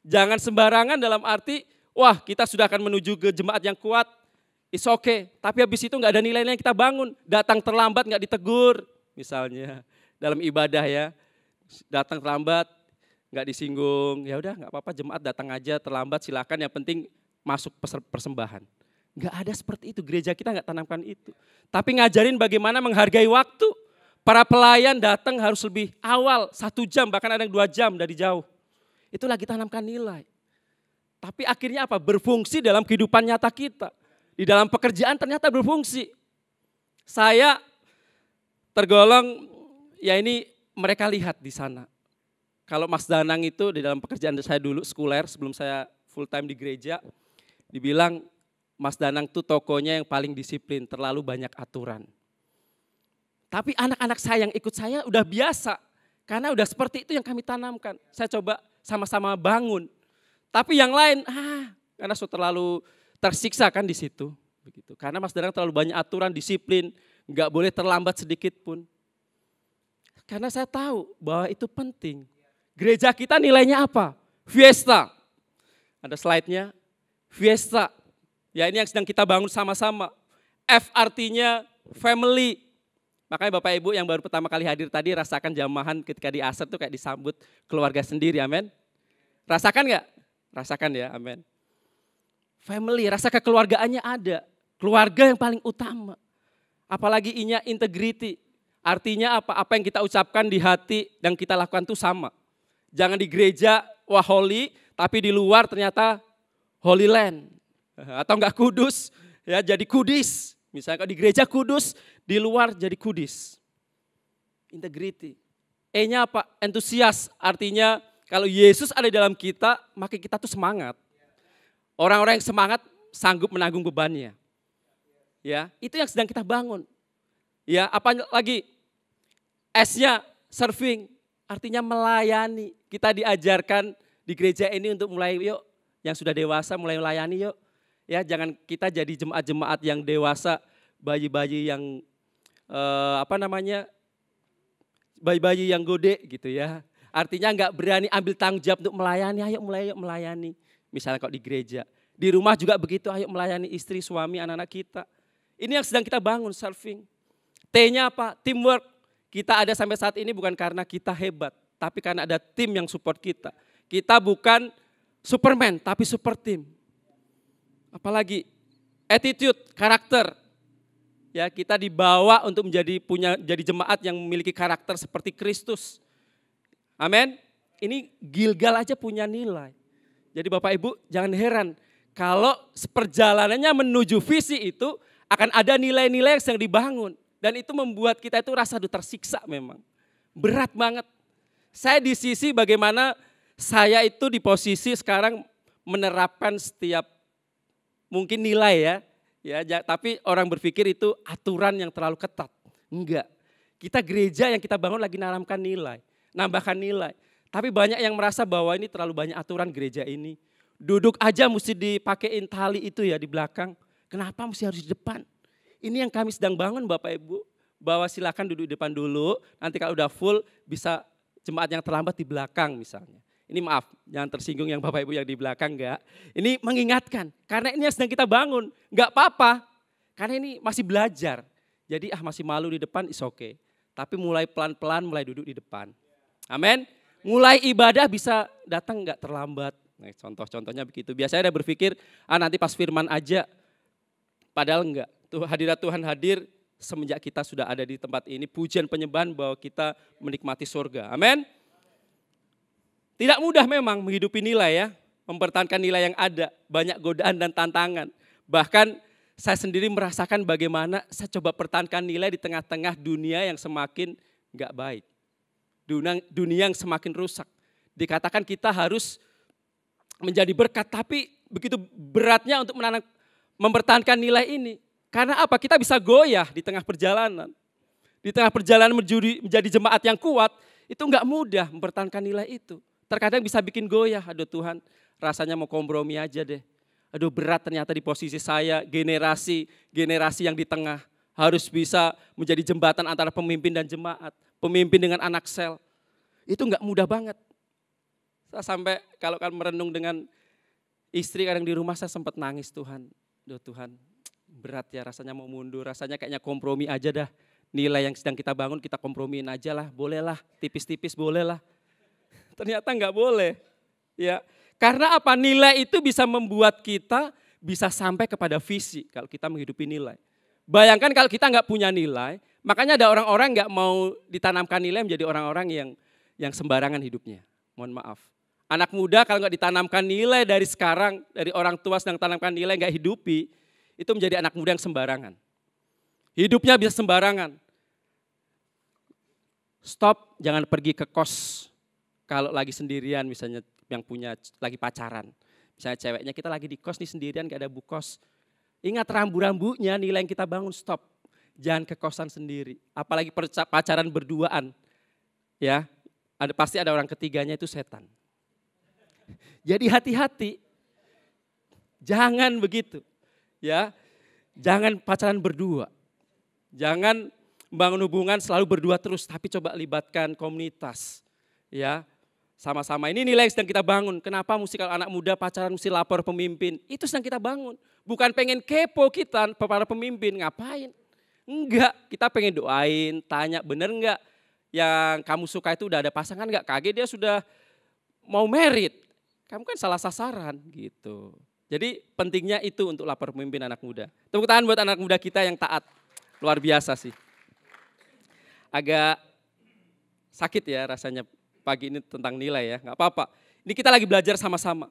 Jangan sembarangan dalam arti, wah kita sudah akan menuju ke jemaat yang kuat, it's okay. Tapi habis itu nggak ada nilai yang kita bangun. Datang terlambat nggak ditegur, misalnya dalam ibadah ya. Datang terlambat nggak disinggung, ya udah nggak apa-apa jemaat datang aja terlambat silakan. Yang penting masuk persembahan. Nggak ada seperti itu, gereja kita nggak tanamkan itu. Tapi ngajarin bagaimana menghargai waktu. Para pelayan datang harus lebih awal, 1 jam bahkan ada yang 2 jam dari jauh. Itu lagi tanamkan nilai. Tapi akhirnya apa? Berfungsi dalam kehidupan nyata kita. Di dalam pekerjaan ternyata berfungsi. Saya tergolong, ya ini mereka lihat di sana. Kalau Mas Danang itu di dalam pekerjaan saya dulu sekuler sebelum saya full time di gereja. Dibilang Mas Danang tuh tokonya yang paling disiplin, terlalu banyak aturan. Tapi anak-anak saya yang ikut saya udah biasa. Karena udah seperti itu yang kami tanamkan. Saya coba sama-sama bangun. Tapi yang lain, karena sudah terlalu tersiksa kan di situ. Begitu. Karena Mas Danang terlalu banyak aturan, disiplin, nggak boleh terlambat sedikit pun. Karena saya tahu bahwa itu penting. Gereja kita nilainya apa? Fiesta. Ada slide-nya. Fiesta. Ya ini yang sedang kita bangun sama-sama. F artinya family. Makanya Bapak Ibu yang baru pertama kali hadir tadi rasakan jamahan ketika di Asar tuh kayak disambut keluarga sendiri, amin. Rasakan gak? Rasakan ya, amin. Family, rasa kekeluargaannya ada. Keluarga yang paling utama. Apalagi inya integrity. Artinya apa? Apa yang kita ucapkan di hati dan kita lakukan itu sama. Jangan di gereja, wah holy, tapi di luar ternyata holy land. Atau enggak kudus, ya jadi kudis. Misalnya kalau di gereja kudus, di luar jadi kudis. Integrity. E-nya apa? Entusias. Artinya kalau Yesus ada di dalam kita, maka kita tuh semangat. Orang-orang yang semangat sanggup menanggung bebannya. Ya, itu yang sedang kita bangun. Ya, apa lagi? S-nya serving. Artinya melayani. Kita diajarkan di gereja ini untuk mulai yuk, yang sudah dewasa mulai melayani yuk. Ya, jangan kita jadi jemaat-jemaat yang dewasa, bayi-bayi yang bayi-bayi yang gede gitu ya. Artinya enggak berani ambil tanggung jawab untuk melayani, ayo mulai yuk melayani. Misalnya kalau di gereja. Di rumah juga begitu, ayo melayani istri, suami, anak-anak kita. Ini yang sedang kita bangun, serving. T-nya apa? Teamwork. Kita ada sampai saat ini bukan karena kita hebat, tapi karena ada tim yang support kita. Kita bukan Superman, tapi super team. Apalagi attitude, karakter. Ya, kita dibawa untuk jadi jemaat yang memiliki karakter seperti Kristus. Amin. Ini Gilgal aja punya nilai. Jadi Bapak Ibu jangan heran kalau perjalanannya menuju visi itu akan ada nilai-nilai yang sedang dibangun. Dan itu membuat kita itu rasa tersiksa memang. Berat banget. Saya di sisi bagaimana saya itu di posisi sekarang menerapkan setiap mungkin nilai ya, tapi orang berpikir itu aturan yang terlalu ketat. Enggak. Kita gereja yang kita bangun lagi nanamkan nilai, nambahkan nilai. Tapi banyak yang merasa bahwa ini terlalu banyak aturan gereja ini. Duduk aja mesti dipakein tali itu ya di belakang. Kenapa mesti harus di depan? Ini yang kami sedang bangun Bapak Ibu. Bahwa silakan duduk di depan dulu, nanti kalau udah full bisa jemaat yang terlambat di belakang misalnya. Ini maaf, jangan tersinggung yang Bapak Ibu yang di belakang enggak. Ini mengingatkan, karena ini yang sedang kita bangun. Enggak apa-apa, karena ini masih belajar. Jadi masih malu di depan, is okay. Tapi mulai pelan-pelan mulai duduk di depan. Amin. Mulai ibadah bisa datang enggak terlambat. Nah, contoh-contohnya begitu. Biasanya ada berpikir, nanti pas firman aja. Padahal enggak. Hadirat Tuhan hadir semenjak kita sudah ada di tempat ini. Pujian penyembahan bahwa kita menikmati surga. Amin. Tidak mudah memang menghidupi nilai ya, mempertahankan nilai yang ada, banyak godaan dan tantangan. Bahkan saya sendiri merasakan bagaimana saya coba pertahankan nilai di tengah-tengah dunia yang semakin enggak baik. Dunia yang semakin rusak. Dikatakan kita harus menjadi berkat, tapi begitu beratnya untuk mempertahankan nilai ini. Karena apa? Kita bisa goyah di tengah perjalanan. Di tengah perjalanan menjadi jemaat yang kuat, itu enggak mudah mempertahankan nilai itu. Terkadang bisa bikin goyah, aduh Tuhan rasanya mau kompromi aja deh. Aduh berat ternyata di posisi saya, generasi yang di tengah. Harus bisa menjadi jembatan antara pemimpin dan jemaat. Pemimpin dengan anak sel. Itu enggak mudah banget. Saya sampai kalau kan merenung dengan istri kadang di rumah saya sempat nangis, Tuhan. Duh Tuhan, berat ya rasanya mau mundur, rasanya kayaknya kompromi aja dah. Nilai yang sedang kita bangun kita kompromiin aja lah, bolehlah, tipis-tipis bolehlah. Ternyata enggak boleh. Ya, karena apa? Nilai itu bisa membuat kita bisa sampai kepada visi kalau kita menghidupi nilai. Bayangkan kalau kita enggak punya nilai, makanya ada orang-orang enggak mau ditanamkan nilai menjadi orang-orang yang sembarangan hidupnya. Mohon maaf. Anak muda kalau enggak ditanamkan nilai dari sekarang, dari orang tua sedang tanamkan nilai enggak hidupi, itu menjadi anak muda yang sembarangan. Hidupnya bisa sembarangan. Stop, jangan pergi ke kos. Kalau lagi sendirian misalnya yang punya lagi pacaran. Misalnya ceweknya kita lagi di kos nih sendirian gak ada bu kos. Ingat rambu-rambunya nilai yang kita bangun stop. Jangan ke kosan sendiri. Apalagi pacaran berduaan. Ya, pasti ada orang ketiganya itu setan. Jadi hati-hati. Jangan begitu. Ya, jangan pacaran berdua. Jangan membangun hubungan selalu berdua terus, tapi coba libatkan komunitas. Ya, sama-sama ini nilai yang sedang kita bangun. Kenapa mesti kalau anak muda pacaran mesti lapor pemimpin? Itu sedang kita bangun. Bukan pengen kepo kita para pemimpin, ngapain? Enggak, kita pengen doain, tanya bener enggak yang kamu suka itu udah ada pasangan enggak? Kaget dia sudah mau merit. Kamu kan salah sasaran gitu. Jadi pentingnya itu untuk lapor pemimpin anak muda. Tepuk tangan buat anak muda kita yang taat. Luar biasa sih. Agak sakit ya rasanya pagi ini tentang nilai ya, nggak apa-apa. Ini kita lagi belajar sama-sama.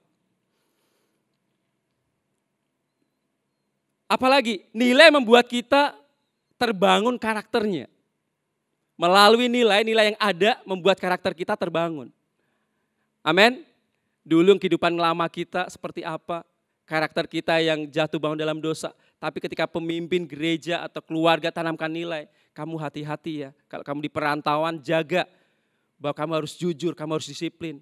Apalagi nilai membuat kita terbangun karakternya. Melalui nilai-nilai yang ada membuat karakter kita terbangun. Amin. Dulu kehidupan lama kita seperti apa, karakter kita yang jatuh bangun dalam dosa. Tapi ketika pemimpin gereja atau keluarga tanamkan nilai, kamu hati-hati ya. Kalau kamu di perantauan jaga bahwa kamu harus jujur, kamu harus disiplin.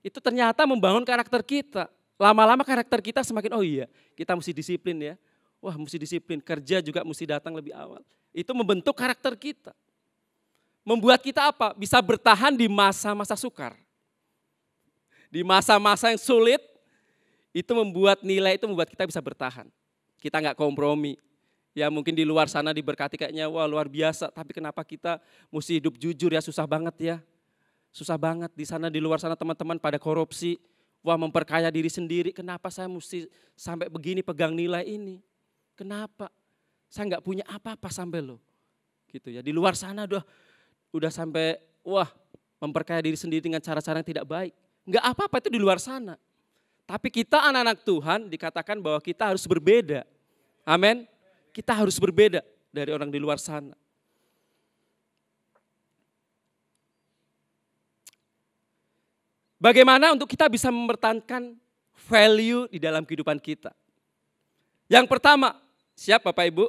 Itu ternyata membangun karakter kita. Lama-lama karakter kita semakin, oh iya kita mesti disiplin ya. Wah mesti disiplin, kerja juga mesti datang lebih awal. Itu membentuk karakter kita. Membuat kita apa? Bisa bertahan di masa-masa sukar. Di masa-masa yang sulit, itu membuat nilai itu membuat kita bisa bertahan. Kita nggak kompromi. Ya mungkin di luar sana diberkati kayaknya wah luar biasa. Tapi kenapa kita mesti hidup jujur ya, susah banget ya. Susah banget di sana di luar sana teman-teman pada korupsi. Wah memperkaya diri sendiri, kenapa saya mesti sampai begini pegang nilai ini. Kenapa? Saya nggak punya apa-apa sampai lo. Gitu ya. Di luar sana udah sampai wah memperkaya diri sendiri dengan cara-cara yang tidak baik. Nggak apa-apa itu di luar sana. Tapi kita anak-anak Tuhan dikatakan bahwa kita harus berbeda. Amin. Kita harus berbeda dari orang di luar sana. Bagaimana untuk kita bisa mempertahankan value di dalam kehidupan kita? Yang pertama, siap Bapak Ibu?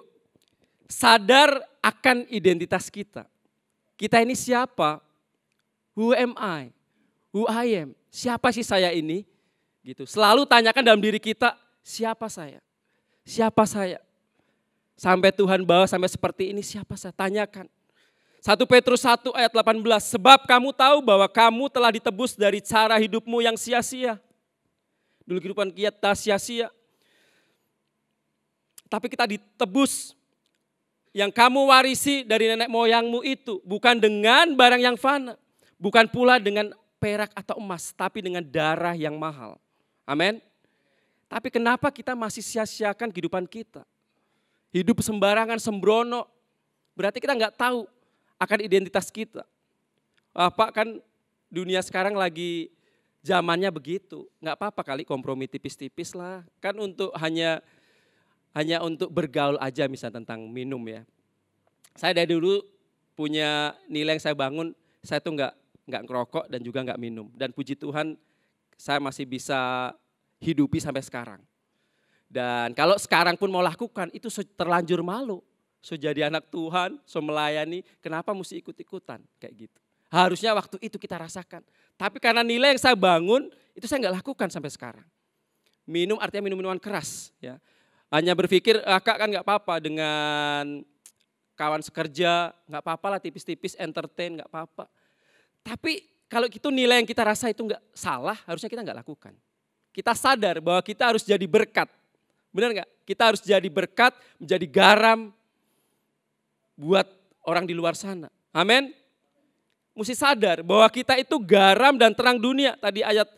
Sadar akan identitas kita. Kita ini siapa? Who am I? Who I am? Siapa sih saya ini? Gitu. Selalu tanyakan dalam diri kita, siapa saya? Siapa saya? Sampai Tuhan bawa sampai seperti ini, siapa saya? Tanyakan. 1 Petrus 1 ayat 18, sebab kamu tahu bahwa kamu telah ditebus dari cara hidupmu yang sia-sia. Dulu kehidupan kita sia-sia. Tapi kita ditebus. Yang kamu warisi dari nenek moyangmu itu bukan dengan barang yang fana. Bukan pula dengan perak atau emas, tapi dengan darah yang mahal. Amin. Tapi kenapa kita masih sia-siakan kehidupan kita? Hidup sembarangan, sembrono. Berarti kita nggak tahu akan identitas kita. Pak kan dunia sekarang lagi zamannya begitu. Nggak apa-apa kali kompromi tipis-tipis lah. Kan untuk hanya untuk bergaul aja misalnya tentang minum ya. Saya dari dulu punya nilai yang saya bangun, saya tuh nggak ngerokok dan juga nggak minum. Dan puji Tuhan saya masih bisa hidupi sampai sekarang. Dan kalau sekarang pun mau lakukan itu terlanjur malu. So jadi anak Tuhan, so melayani, kenapa mesti ikut-ikutan kayak gitu. Harusnya waktu itu kita rasakan. Tapi karena nilai yang saya bangun, itu saya nggak lakukan sampai sekarang. Minum artinya minum minuman keras. Ya. Hanya berpikir, kak kan nggak apa-apa dengan kawan sekerja, nggak apa-apa lah tipis-tipis, entertain, nggak apa-apa. Tapi kalau itu nilai yang kita rasa itu nggak salah, harusnya kita nggak lakukan. Kita sadar bahwa kita harus jadi berkat. Benar nggak? Kita harus jadi berkat, menjadi garam buat orang di luar sana. Amin. Mesti sadar bahwa kita itu garam dan terang dunia. Tadi ayat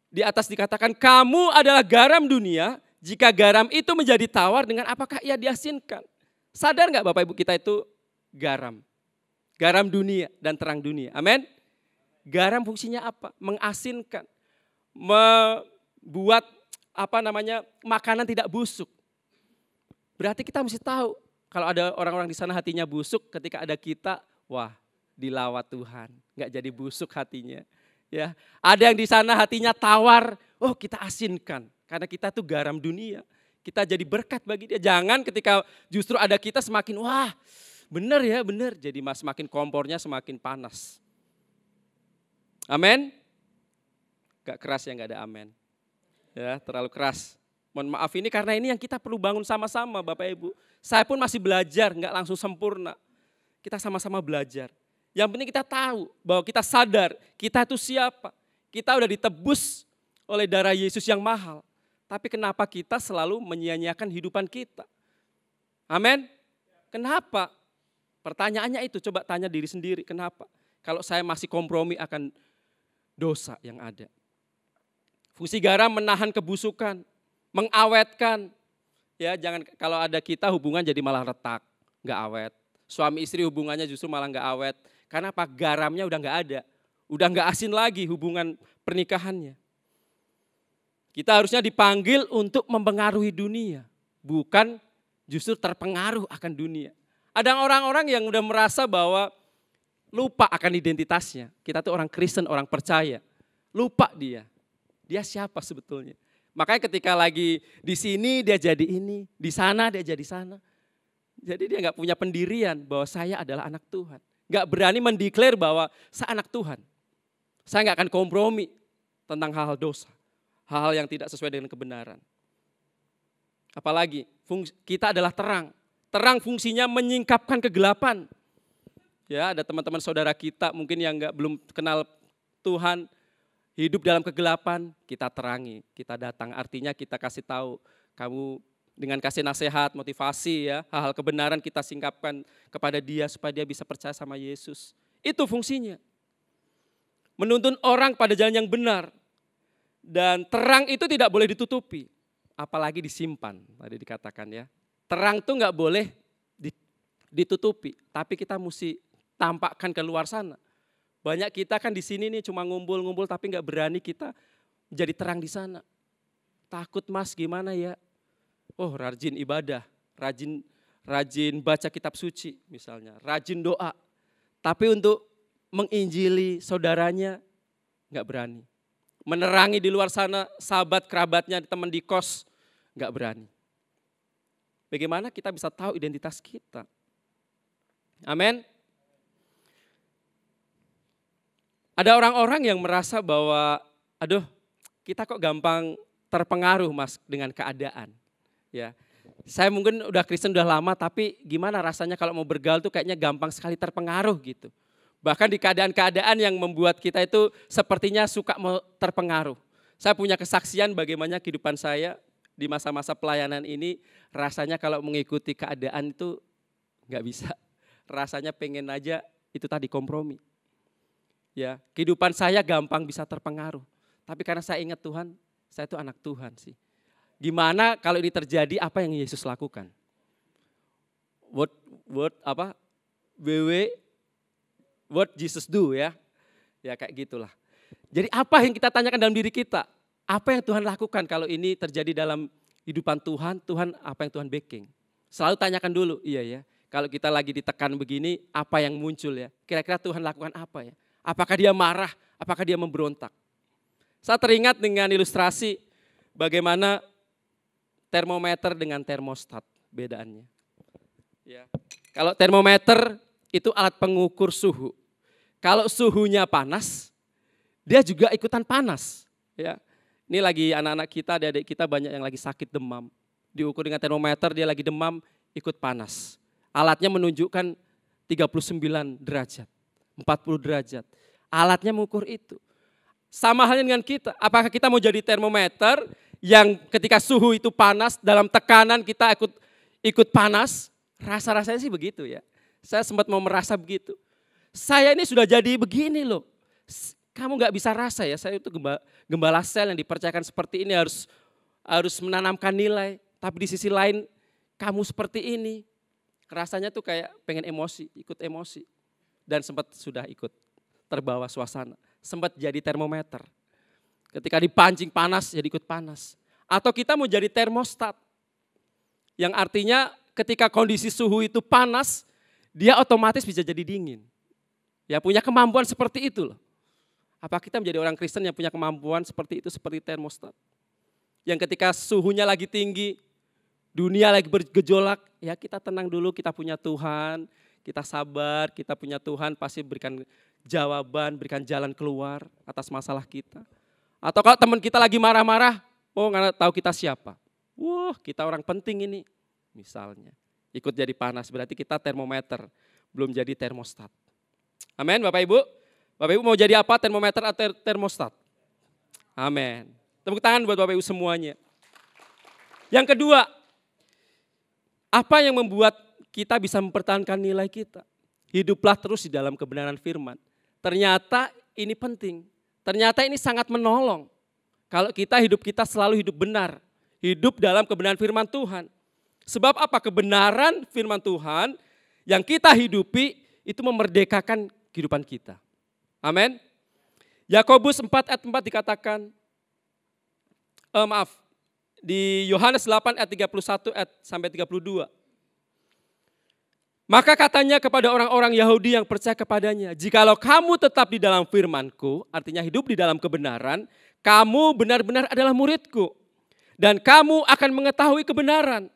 di atas dikatakan, kamu adalah garam dunia, jika garam itu menjadi tawar, dengan apakah ia diasinkan? Sadar nggak Bapak Ibu, kita itu garam. Garam dunia dan terang dunia. Amin. Garam fungsinya apa? Mengasinkan. Membuat makanan tidak busuk. Berarti kita mesti tahu kalau ada orang-orang di sana hatinya busuk, ketika ada kita, wah, dilawat Tuhan, nggak jadi busuk hatinya. Ya, ada yang di sana hatinya tawar, oh kita asinkan karena kita tuh garam dunia. Kita jadi berkat bagi dia. Jangan ketika justru ada kita semakin wah, benar ya, benar. Jadi semakin kompornya semakin panas. Amin. Gak keras ya, gak ada amin. Ya, terlalu keras. Mohon maaf, ini karena ini yang kita perlu bangun sama-sama Bapak Ibu. Saya pun masih belajar, gak langsung sempurna. Kita sama-sama belajar. Yang penting kita tahu bahwa kita sadar kita itu siapa. Kita udah ditebus oleh darah Yesus yang mahal. Tapi kenapa kita selalu menyia-nyiakan hidupan kita? Amin. Kenapa? Pertanyaannya itu, coba tanya diri sendiri, kenapa? Kalau saya masih kompromi akan dosa yang ada. Fungsi garam menahan kebusukan, mengawetkan. Ya, jangan kalau ada kita hubungan jadi malah retak, nggak awet. Suami istri hubungannya justru malah nggak awet. Karena apa? Garamnya udah nggak ada, udah nggak asin lagi hubungan pernikahannya. Kita harusnya dipanggil untuk mempengaruhi dunia, bukan justru terpengaruh akan dunia. Ada orang-orang yang udah merasa bahwa lupa akan identitasnya. Kita tuh orang Kristen, orang percaya. Lupa dia siapa sebetulnya. Makanya ketika lagi di sini dia jadi ini, di sana dia jadi sana. Jadi dia nggak punya pendirian bahwa saya adalah anak Tuhan. Nggak berani mendeklar bahwa saya anak Tuhan. Saya nggak akan kompromi tentang hal-hal dosa. Hal-hal yang tidak sesuai dengan kebenaran. Apalagi kita adalah terang. Terang fungsinya menyingkapkan kegelapan. Ya, ada teman-teman saudara kita mungkin yang belum kenal Tuhan, hidup dalam kegelapan, kita terangi, kita datang. Artinya kita kasih tahu, kamu dengan kasih nasihat, motivasi ya, hal-hal kebenaran kita singkapkan kepada dia supaya dia bisa percaya sama Yesus. Itu fungsinya. Menuntun orang pada jalan yang benar. Dan terang itu tidak boleh ditutupi, apalagi disimpan, tadi dikatakan ya. Terang itu nggak boleh ditutupi, tapi kita mesti tampakkan ke luar sana. Banyak kita kan di sini nih cuma ngumpul-ngumpul tapi nggak berani kita menjadi terang di sana. Takut mas gimana ya? Oh rajin ibadah, rajin baca kitab suci misalnya, rajin doa. Tapi untuk menginjili saudaranya nggak berani. Menerangi di luar sana sahabat kerabatnya, teman di kos, nggak berani. Bagaimana kita bisa tahu identitas kita? Amin. Ada orang-orang yang merasa bahwa, aduh, kita kok gampang terpengaruh mas dengan keadaan. Ya, saya mungkin udah Kristen udah lama, tapi gimana rasanya kalau mau bergaul tuh kayaknya gampang sekali terpengaruh gitu. Bahkan di keadaan-keadaan yang membuat kita itu sepertinya suka terpengaruh. Saya punya kesaksian bagaimana kehidupan saya di masa-masa pelayanan ini, rasanya kalau mengikuti keadaan itu nggak bisa. Rasanya pengen aja itu tadi kompromi. Ya, kehidupan saya gampang bisa terpengaruh. Tapi karena saya ingat Tuhan, saya itu anak Tuhan sih. Gimana kalau ini terjadi, apa yang Yesus lakukan? What Jesus do ya. Ya kayak gitulah. Jadi apa yang kita tanyakan dalam diri kita? Apa yang Tuhan lakukan kalau ini terjadi dalam kehidupan Tuhan, apa yang Tuhan backing? Selalu tanyakan dulu, iya ya. Kalau kita lagi ditekan begini, apa yang muncul ya? Kira-kira Tuhan lakukan apa ya? Apakah dia marah? Apakah dia memberontak? Saya teringat dengan ilustrasi bagaimana termometer dengan termostat, bedaannya. Ya. Kalau termometer itu alat pengukur suhu. Kalau suhunya panas, dia juga ikutan panas. Ya. Ini lagi anak-anak kita, adik-adik kita banyak yang lagi sakit demam. Diukur dengan termometer, dia lagi demam, ikut panas. Alatnya menunjukkan 39 derajat, 40 derajat. Alatnya mengukur itu. Sama halnya dengan kita, apakah kita mau jadi termometer yang ketika suhu itu panas, dalam tekanan kita ikut panas? Rasa-rasanya sih begitu ya. Saya sempat mau merasa begitu. Saya ini sudah jadi begini loh. Kamu gak bisa rasa ya, saya itu gembala sel yang dipercayakan seperti ini harus menanamkan nilai. Tapi di sisi lain kamu seperti ini. Rasanya tuh kayak pengen emosi, ikut emosi. Dan sempat sudah ikut terbawa suasana. Sempat jadi termometer. Ketika dipancing panas, jadi ikut panas. Atau kita mau jadi termostat. Yang artinya ketika kondisi suhu itu panas, dia otomatis bisa jadi dingin. Ya punya kemampuan seperti itu loh. Apa kita menjadi orang Kristen yang punya kemampuan seperti itu, seperti termostat? Yang ketika suhunya lagi tinggi, dunia lagi bergejolak, ya kita tenang dulu, kita punya Tuhan, kita sabar, kita punya Tuhan pasti berikan jawaban, berikan jalan keluar atas masalah kita. Atau kalau teman kita lagi marah-marah, oh nggak tahu kita siapa. Wah kita orang penting ini, misalnya. Ikut jadi panas, berarti kita termometer, belum jadi termostat. Amin Bapak Ibu. Bapak Ibu mau jadi apa, termometer atau termostat? Amin. Tepuk tangan buat Bapak Ibu semuanya. Yang kedua, apa yang membuat kita bisa mempertahankan nilai kita? Hiduplah terus di dalam kebenaran firman. Ternyata ini penting. Ternyata ini sangat menolong. Kalau hidup kita selalu hidup benar. Hidup dalam kebenaran firman Tuhan. Sebab apa? Kebenaran firman Tuhan yang kita hidupi itu memerdekakan kehidupan kita. Amin. Yakobus 4 ayat 4 dikatakan, di Yohanes 8 ayat 31 sampai 32. Maka katanya kepada orang-orang Yahudi yang percaya kepadanya, jikalau kamu tetap di dalam firman-Ku, artinya hidup di dalam kebenaran, kamu benar-benar adalah murid-Ku. Dan kamu akan mengetahui kebenaran.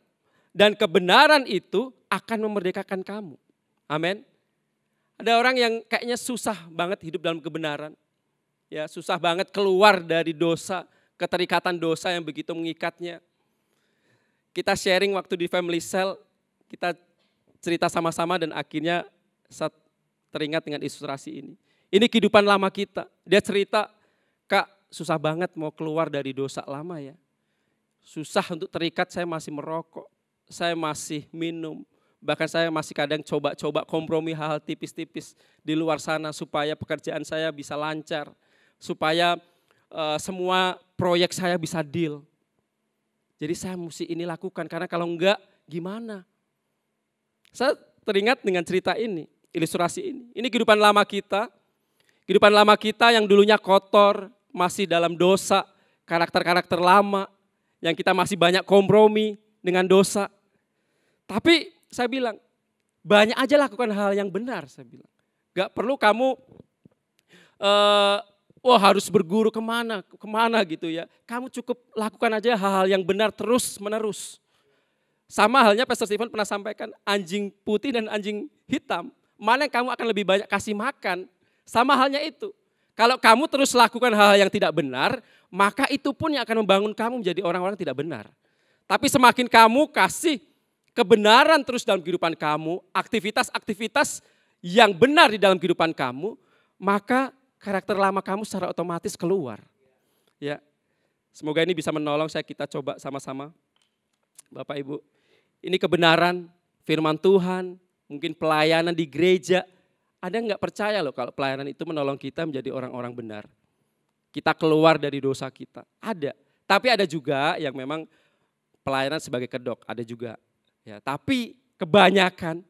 Dan kebenaran itu akan memerdekakan kamu. Amin. Ada orang yang kayaknya susah banget hidup dalam kebenaran. Ya, susah banget keluar dari dosa, keterikatan dosa yang begitu mengikatnya. Kita sharing waktu di Family Cell, kita cerita sama-sama dan akhirnya saya teringat dengan ilustrasi ini. Ini kehidupan lama kita. Dia cerita, Kak susah banget mau keluar dari dosa lama ya. Susah untuk terikat, saya masih merokok, saya masih minum. Bahkan saya masih kadang coba-coba kompromi hal-hal tipis-tipis di luar sana supaya pekerjaan saya bisa lancar. Supaya semua proyek saya bisa deal. Jadi saya mesti ini lakukan karena kalau enggak gimana? Saya teringat dengan cerita ini, ilustrasi ini. Ini kehidupan lama kita. Kehidupan lama kita yang dulunya kotor, masih dalam dosa, karakter-karakter lama yang kita masih banyak kompromi dengan dosa. Tapi saya bilang, banyak aja lakukan hal yang benar, saya bilang. Gak perlu kamu harus berguru kemana gitu ya. Kamu cukup lakukan aja hal-hal yang benar terus menerus. Sama halnya Pastor Stephen pernah sampaikan, anjing putih dan anjing hitam, mana yang kamu akan lebih banyak kasih makan. Sama halnya itu. Kalau kamu terus lakukan hal-hal yang tidak benar, maka itu pun yang akan membangun kamu menjadi orang-orang tidak benar. Tapi semakin kamu kasih kebenaran terus dalam kehidupan kamu, aktivitas-aktivitas yang benar di dalam kehidupan kamu, maka karakter lama kamu secara otomatis keluar. Ya, semoga ini bisa menolong kita coba sama-sama. Bapak Ibu, ini kebenaran firman Tuhan, mungkin pelayanan di gereja. Ada nggak percaya loh kalau pelayanan itu menolong kita menjadi orang-orang benar. Kita keluar dari dosa kita, ada. Tapi ada juga yang memang pelayanan sebagai kedok, ada juga. Ya, tapi kebanyakan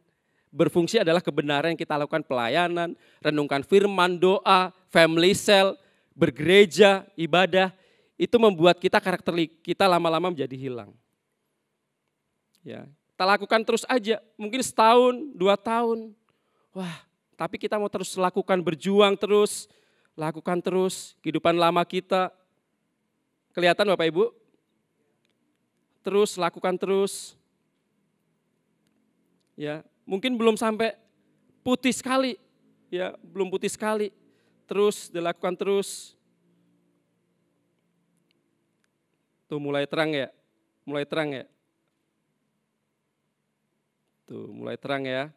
berfungsi adalah kebenaran yang kita lakukan pelayanan, renungkan firman, doa, family cell, bergereja, ibadah. Itu membuat karakter kita lama-lama menjadi hilang. Ya, kita lakukan terus aja, mungkin setahun, 2 tahun. Wah, tapi kita mau terus lakukan, berjuang terus, lakukan terus kehidupan lama kita. Kelihatan Bapak Ibu? Terus, lakukan terus. Ya, mungkin belum sampai putih sekali, ya belum putih sekali, terus dilakukan terus. Tuh mulai terang ya. Mulai terang ya. Tuh mulai terang ya.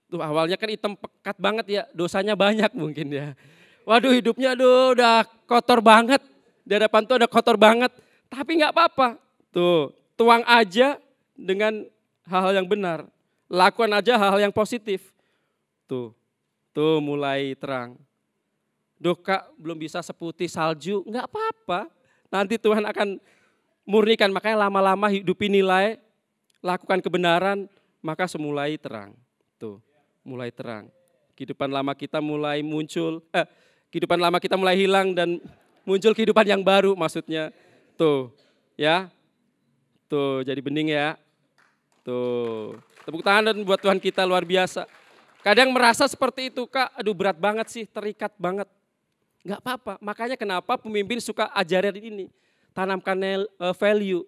Tuh awalnya kan hitam pekat banget ya. Dosanya banyak mungkin ya. Waduh hidupnya aduh udah kotor banget. Di hadapan tuh udah kotor banget. Tapi gak apa-apa. Tuh tuang aja dengan hal-hal yang benar. Lakukan aja hal-hal yang positif. Tuh mulai terang. Duh Kak belum bisa seputih salju. Gak apa-apa. Nanti Tuhan akan murnikan. Makanya lama-lama hidupi nilai. Lakukan kebenaran. Maka semulai terang. Tuh mulai terang. Kehidupan lama kita mulai muncul. Kehidupan lama kita mulai hilang dan muncul kehidupan yang baru maksudnya. Tuh ya. Tuh jadi bening ya. Tuh tepuk tangan dan buat Tuhan kita luar biasa. Kadang merasa seperti itu Kak, aduh berat banget sih, terikat banget. Enggak apa-apa, makanya kenapa pemimpin suka ajarin ini. Tanamkan value,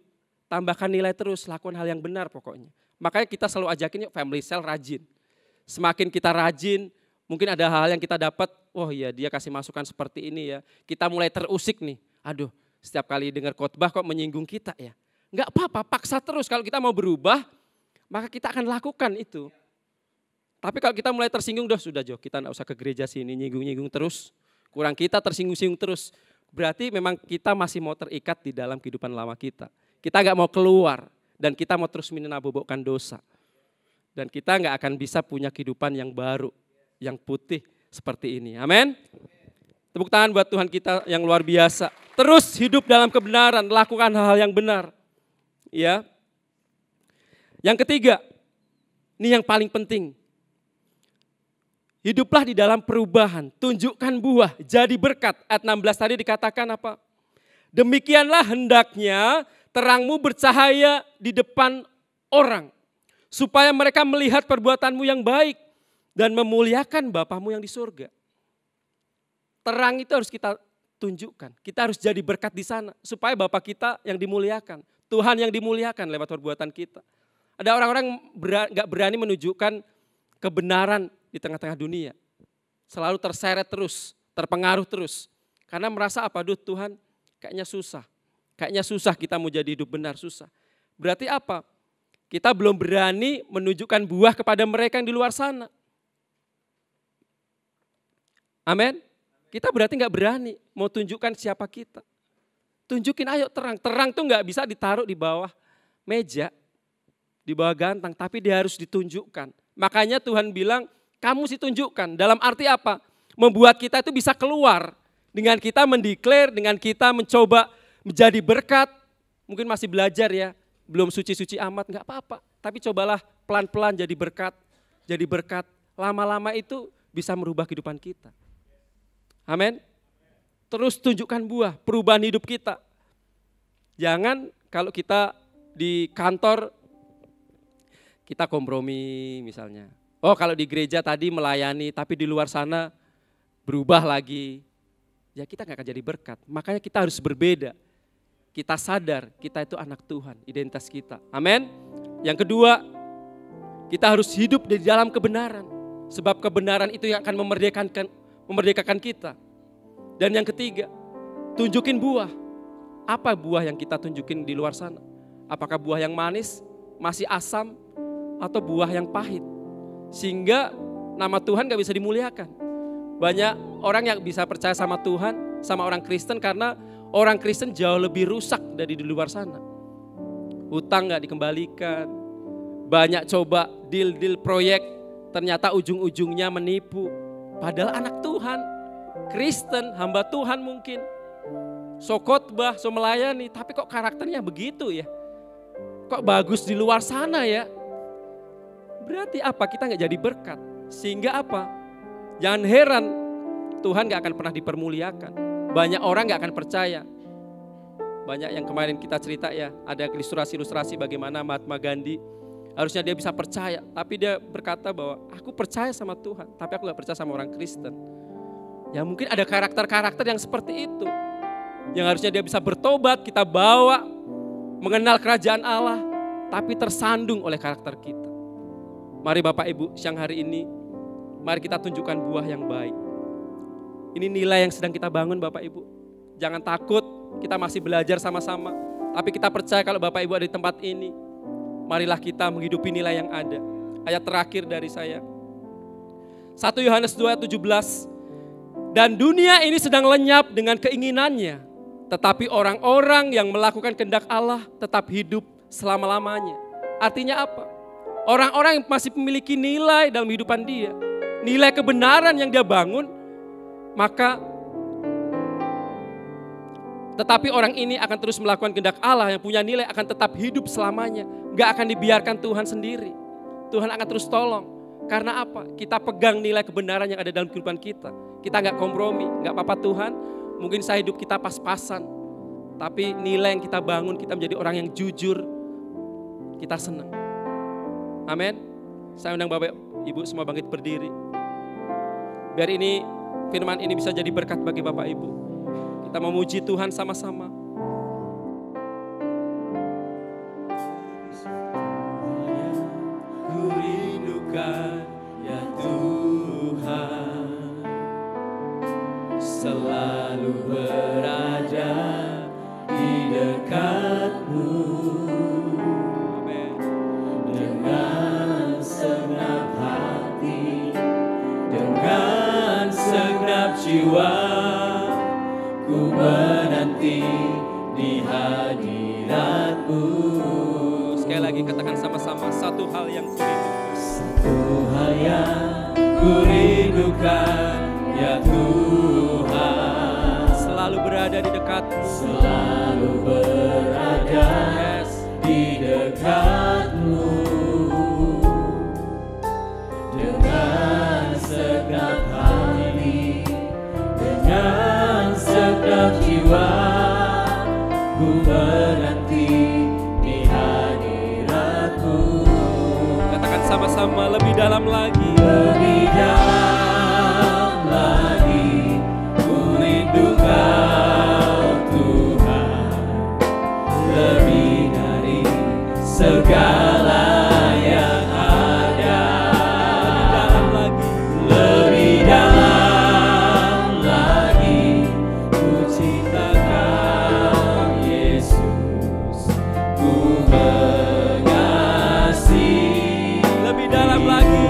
tambahkan nilai terus, lakukan hal yang benar pokoknya. Makanya kita selalu ajakin yuk family cell rajin. Semakin kita rajin, mungkin ada hal yang kita dapat, oh iya dia kasih masukan seperti ini ya. Kita mulai terusik nih, aduh setiap kali dengar khotbah kok menyinggung kita ya. Enggak apa-apa, paksa terus kalau kita mau berubah, maka kita akan lakukan itu. Tapi kalau kita mulai tersinggung, sudah Jo, kita enggak usah ke gereja sini, nyinggung-nyinggung terus. Kurang kita tersinggung-singgung terus. Berarti memang kita masih mau terikat di dalam kehidupan lama kita. Kita enggak mau keluar dan kita mau terus menabobokkan dosa. Dan kita enggak akan bisa punya kehidupan yang baru, yang putih seperti ini. Amin. Tepuk tangan buat Tuhan kita yang luar biasa. Terus hidup dalam kebenaran, lakukan hal-hal yang benar. Ya. Yang ketiga, ini yang paling penting. Hiduplah di dalam perubahan, tunjukkan buah, jadi berkat. Ayat 16 tadi dikatakan apa? Demikianlah hendaknya terangmu bercahaya di depan orang. Supaya mereka melihat perbuatanmu yang baik dan memuliakan Bapamu yang di surga. Terang itu harus kita tunjukkan. Kita harus jadi berkat di sana. Supaya Bapa kita yang dimuliakan. Tuhan yang dimuliakan lewat perbuatan kita. Ada orang-orang gak berani menunjukkan kebenaran di tengah-tengah dunia. Selalu terseret terus, terpengaruh terus. Karena merasa apa? Aduh Tuhan kayaknya susah. Kayaknya susah kita mau jadi hidup benar, susah. Berarti apa? Kita belum berani menunjukkan buah kepada mereka yang di luar sana. Amin. Kita berarti gak berani mau tunjukkan siapa kita. Tunjukin ayo terang. Terang tuh gak bisa ditaruh di bawah meja, di bawah gantang, tapi dia harus ditunjukkan. Makanya Tuhan bilang, kamu sih tunjukkan. Dalam arti apa? Membuat kita itu bisa keluar. Dengan kita mendeklar, dengan kita mencoba menjadi berkat. Mungkin masih belajar ya, belum suci-suci amat, enggak apa-apa. Tapi cobalah pelan-pelan jadi berkat. Jadi berkat. Lama-lama itu bisa merubah kehidupan kita. Amin. Terus tunjukkan buah, perubahan hidup kita. Jangan kalau kita di kantor, kita kompromi misalnya. Oh kalau di gereja tadi melayani, tapi di luar sana berubah lagi. Ya kita gak akan jadi berkat. Makanya kita harus berbeda. Kita sadar kita itu anak Tuhan, identitas kita. Amin. Yang kedua, kita harus hidup di dalam kebenaran. Sebab kebenaran itu yang akan memerdekakan kita. Dan yang ketiga, tunjukin buah. Apa buah yang kita tunjukin di luar sana? Apakah buah yang manis, masih asam, atau buah yang pahit? Sehingga nama Tuhan gak bisa dimuliakan. Banyak orang yang bisa percaya sama Tuhan, sama orang Kristen karena orang Kristen jauh lebih rusak dari di luar sana. Hutang gak dikembalikan, banyak coba deal-deal proyek, ternyata ujung-ujungnya menipu. Padahal anak Tuhan, Kristen, hamba Tuhan mungkin. So khotbah, so melayani, tapi kok karakternya begitu ya? Kok bagus di luar sana ya? Berarti apa? Kita gak jadi berkat. Sehingga apa? Jangan heran Tuhan gak akan pernah dipermuliakan. Banyak orang gak akan percaya. Banyak yang kemarin kita cerita ya, ada ilustrasi-ilustrasi bagaimana Mahatma Gandhi. Harusnya dia bisa percaya, tapi dia berkata bahwa aku percaya sama Tuhan, tapi aku gak percaya sama orang Kristen. Ya mungkin ada karakter-karakter yang seperti itu. Yang harusnya dia bisa bertobat, kita bawa, mengenal kerajaan Allah, tapi tersandung oleh karakter kita. Mari Bapak Ibu siang hari ini, mari kita tunjukkan buah yang baik. Ini nilai yang sedang kita bangun Bapak Ibu. Jangan takut, kita masih belajar sama-sama. Tapi kita percaya kalau Bapak Ibu ada di tempat ini, marilah kita menghidupi nilai yang ada. Ayat terakhir dari saya. 1 Yohanes 2 ayat 17. Dan dunia ini sedang lenyap dengan keinginannya. Tetapi orang-orang yang melakukan kehendak Allah tetap hidup selama-lamanya. Artinya apa? Orang-orang yang masih memiliki nilai dalam kehidupan dia. Nilai kebenaran yang dia bangun. Maka tetapi orang ini akan terus melakukan kehendak Allah yang punya nilai akan tetap hidup selamanya. Gak akan dibiarkan Tuhan sendiri. Tuhan akan terus tolong. Karena apa? Kita pegang nilai kebenaran yang ada dalam kehidupan kita. Kita gak kompromi, gak apa-apa Tuhan. Mungkin saya hidup kita pas-pasan. Tapi nilai yang kita bangun, kita menjadi orang yang jujur. Kita senang. Amin. Saya undang Bapak Ibu semua bangkit berdiri. Biar ini firman ini bisa jadi berkat bagi Bapak Ibu. Kita memuji Tuhan sama-sama. Ku rindukan ya Tuhan, selalu berada di dekat-Mu. Amin. Dengan segenap hati, dengan segenap jiwa, ku menanti di hadirat-Mu. Sekali lagi katakan sama-sama, satu hal yang kurindukan. Satu hal yang kurindukan ya Tuhan, Selalu berada di dekat. selalu berada di dekat-Mu. Dengan segenap hati, dengan segenap jiwa, ku menanti di hadirat-Mu. Katakan sama-sama, lebih dalam lagi. Lebih dalam lagi, ku rindu Kau Tuhan, lebih dari segala yang ada. Lebih dalam lagi, ku cinta Kau Yesus, ku mengasihi. Lebih dalam lagi.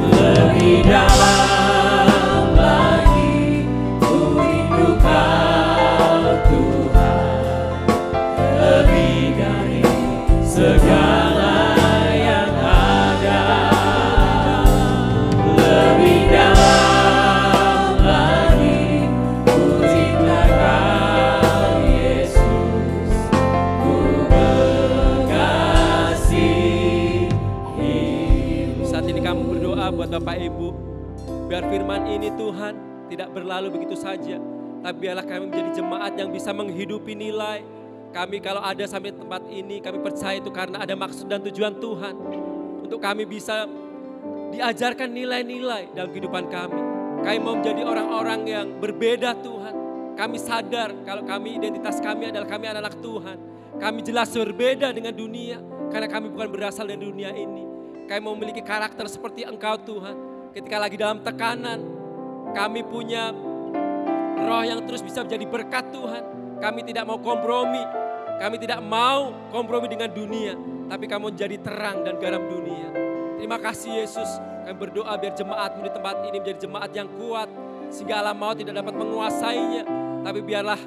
Lebih dalam lagi, ku rindu Kau Tuhan, lebih dari segala yang ada. Lebih dalam lagi, ku cinta Kau Yesus, ku mengasihi. Saat ini kamu berdoa buat Bapak Ibu. Biar firman ini Tuhan tidak berlalu begitu saja. Tapi biarlah kami menjadi jemaat yang bisa menghidupi nilai. Kami kalau ada sampai tempat ini, kami percaya itu karena ada maksud dan tujuan Tuhan. Untuk kami bisa diajarkan nilai-nilai dalam kehidupan kami. Kami mau menjadi orang-orang yang berbeda Tuhan. Kami sadar kalau kami, identitas kami adalah kami anak-anak Tuhan. Kami jelas berbeda dengan dunia karena kami bukan berasal dari dunia ini. Kami mau memiliki karakter seperti Engkau Tuhan. Ketika lagi dalam tekanan, kami punya roh yang terus bisa menjadi berkat Tuhan. Kami tidak mau kompromi. Kami tidak mau kompromi dengan dunia. Tapi kami menjadi terang dan garam dunia. Terima kasih Yesus. Kami berdoa biar jemaat-Mu di tempat ini menjadi jemaat yang kuat. Sehingga alam maut tidak dapat menguasainya. Tapi biarlah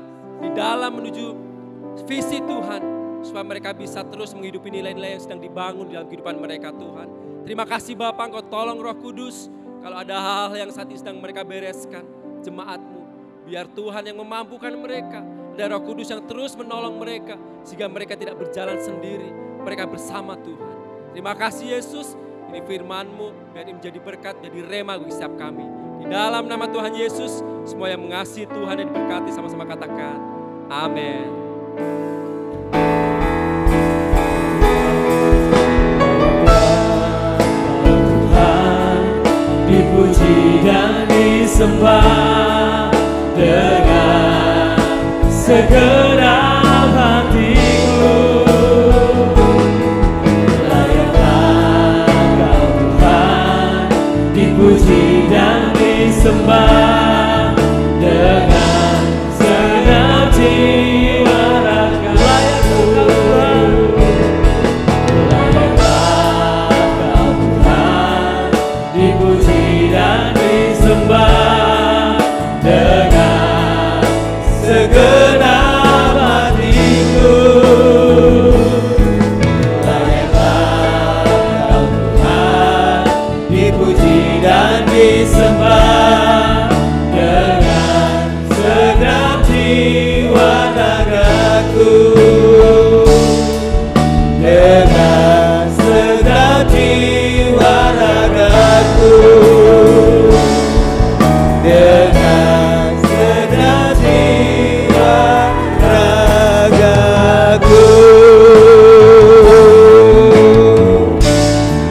di dalam menuju visi Tuhan. Supaya mereka bisa terus menghidupi nilai-nilai yang sedang dibangun dalam kehidupan mereka Tuhan. Terima kasih Bapa, Engkau tolong Roh Kudus. Kalau ada hal-hal yang saat ini sedang mereka bereskan, jemaat-Mu. Biar Tuhan yang memampukan mereka. Dan Roh Kudus yang terus menolong mereka. Sehingga mereka tidak berjalan sendiri. Mereka bersama Tuhan. Terima kasih Yesus. Ini firman-Mu. Biar ini menjadi berkat, jadi rema bagi setiap kami. Di dalam nama Tuhan Yesus. Semua yang mengasihi Tuhan dan diberkati sama-sama katakan. Amin. Tuhan dipuji dan disembah dengan segenap hatiku. Layaklah Kau Tuhan dipuji dan disembah dengan segenap jiwa.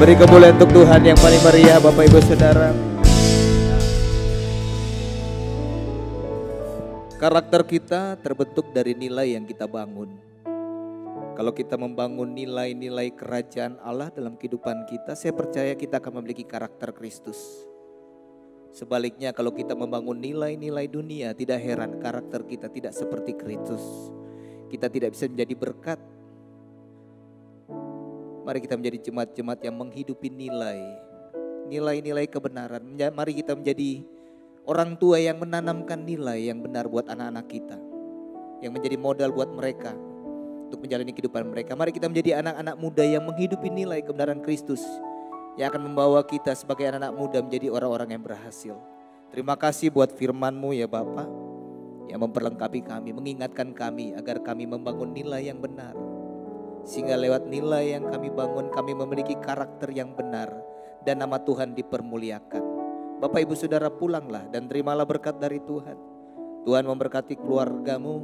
Beri kemuliaan untuk Tuhan yang paling meriah, Bapak Ibu Saudara. Karakter kita terbentuk dari nilai yang kita bangun. Kalau kita membangun nilai-nilai kerajaan Allah dalam kehidupan kita, saya percaya kita akan memiliki karakter Kristus. Sebaliknya kalau kita membangun nilai-nilai dunia, tidak heran karakter kita tidak seperti Kristus. Kita tidak bisa menjadi berkat. Mari kita menjadi jemaat-jemaat yang menghidupi nilai-nilai kebenaran. Mari kita menjadi orang tua yang menanamkan nilai yang benar buat anak-anak kita, yang menjadi modal buat mereka untuk menjalani kehidupan mereka. Mari kita menjadi anak-anak muda yang menghidupi nilai kebenaran Kristus, yang akan membawa kita sebagai anak-anak muda menjadi orang-orang yang berhasil. Terima kasih buat firman-Mu ya Bapa, yang memperlengkapi kami, mengingatkan kami agar kami membangun nilai yang benar. Sehingga lewat nilai yang kami bangun, kami memiliki karakter yang benar dan nama Tuhan dipermuliakan. Bapak Ibu Saudara, pulanglah dan terimalah berkat dari Tuhan. Tuhan memberkati keluargamu,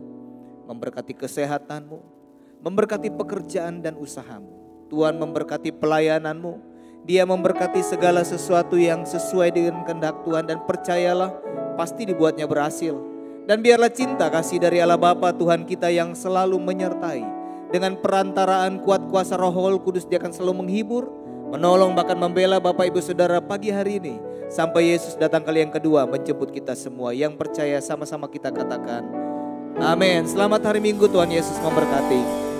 memberkati kesehatanmu, memberkati pekerjaan dan usahamu. Tuhan memberkati pelayananmu. Dia memberkati segala sesuatu yang sesuai dengan kehendak Tuhan, dan percayalah pasti dibuatnya berhasil. Dan biarlah cinta kasih dari Allah Bapa Tuhan kita yang selalu menyertai, dengan perantaraan kuat kuasa Roh Kudus, Dia akan selalu menghibur, menolong, bahkan membela Bapak Ibu Saudara pagi hari ini, sampai Yesus datang kali yang kedua menjemput kita semua. Yang percaya sama-sama kita katakan amin. Selamat hari Minggu, Tuhan Yesus memberkati.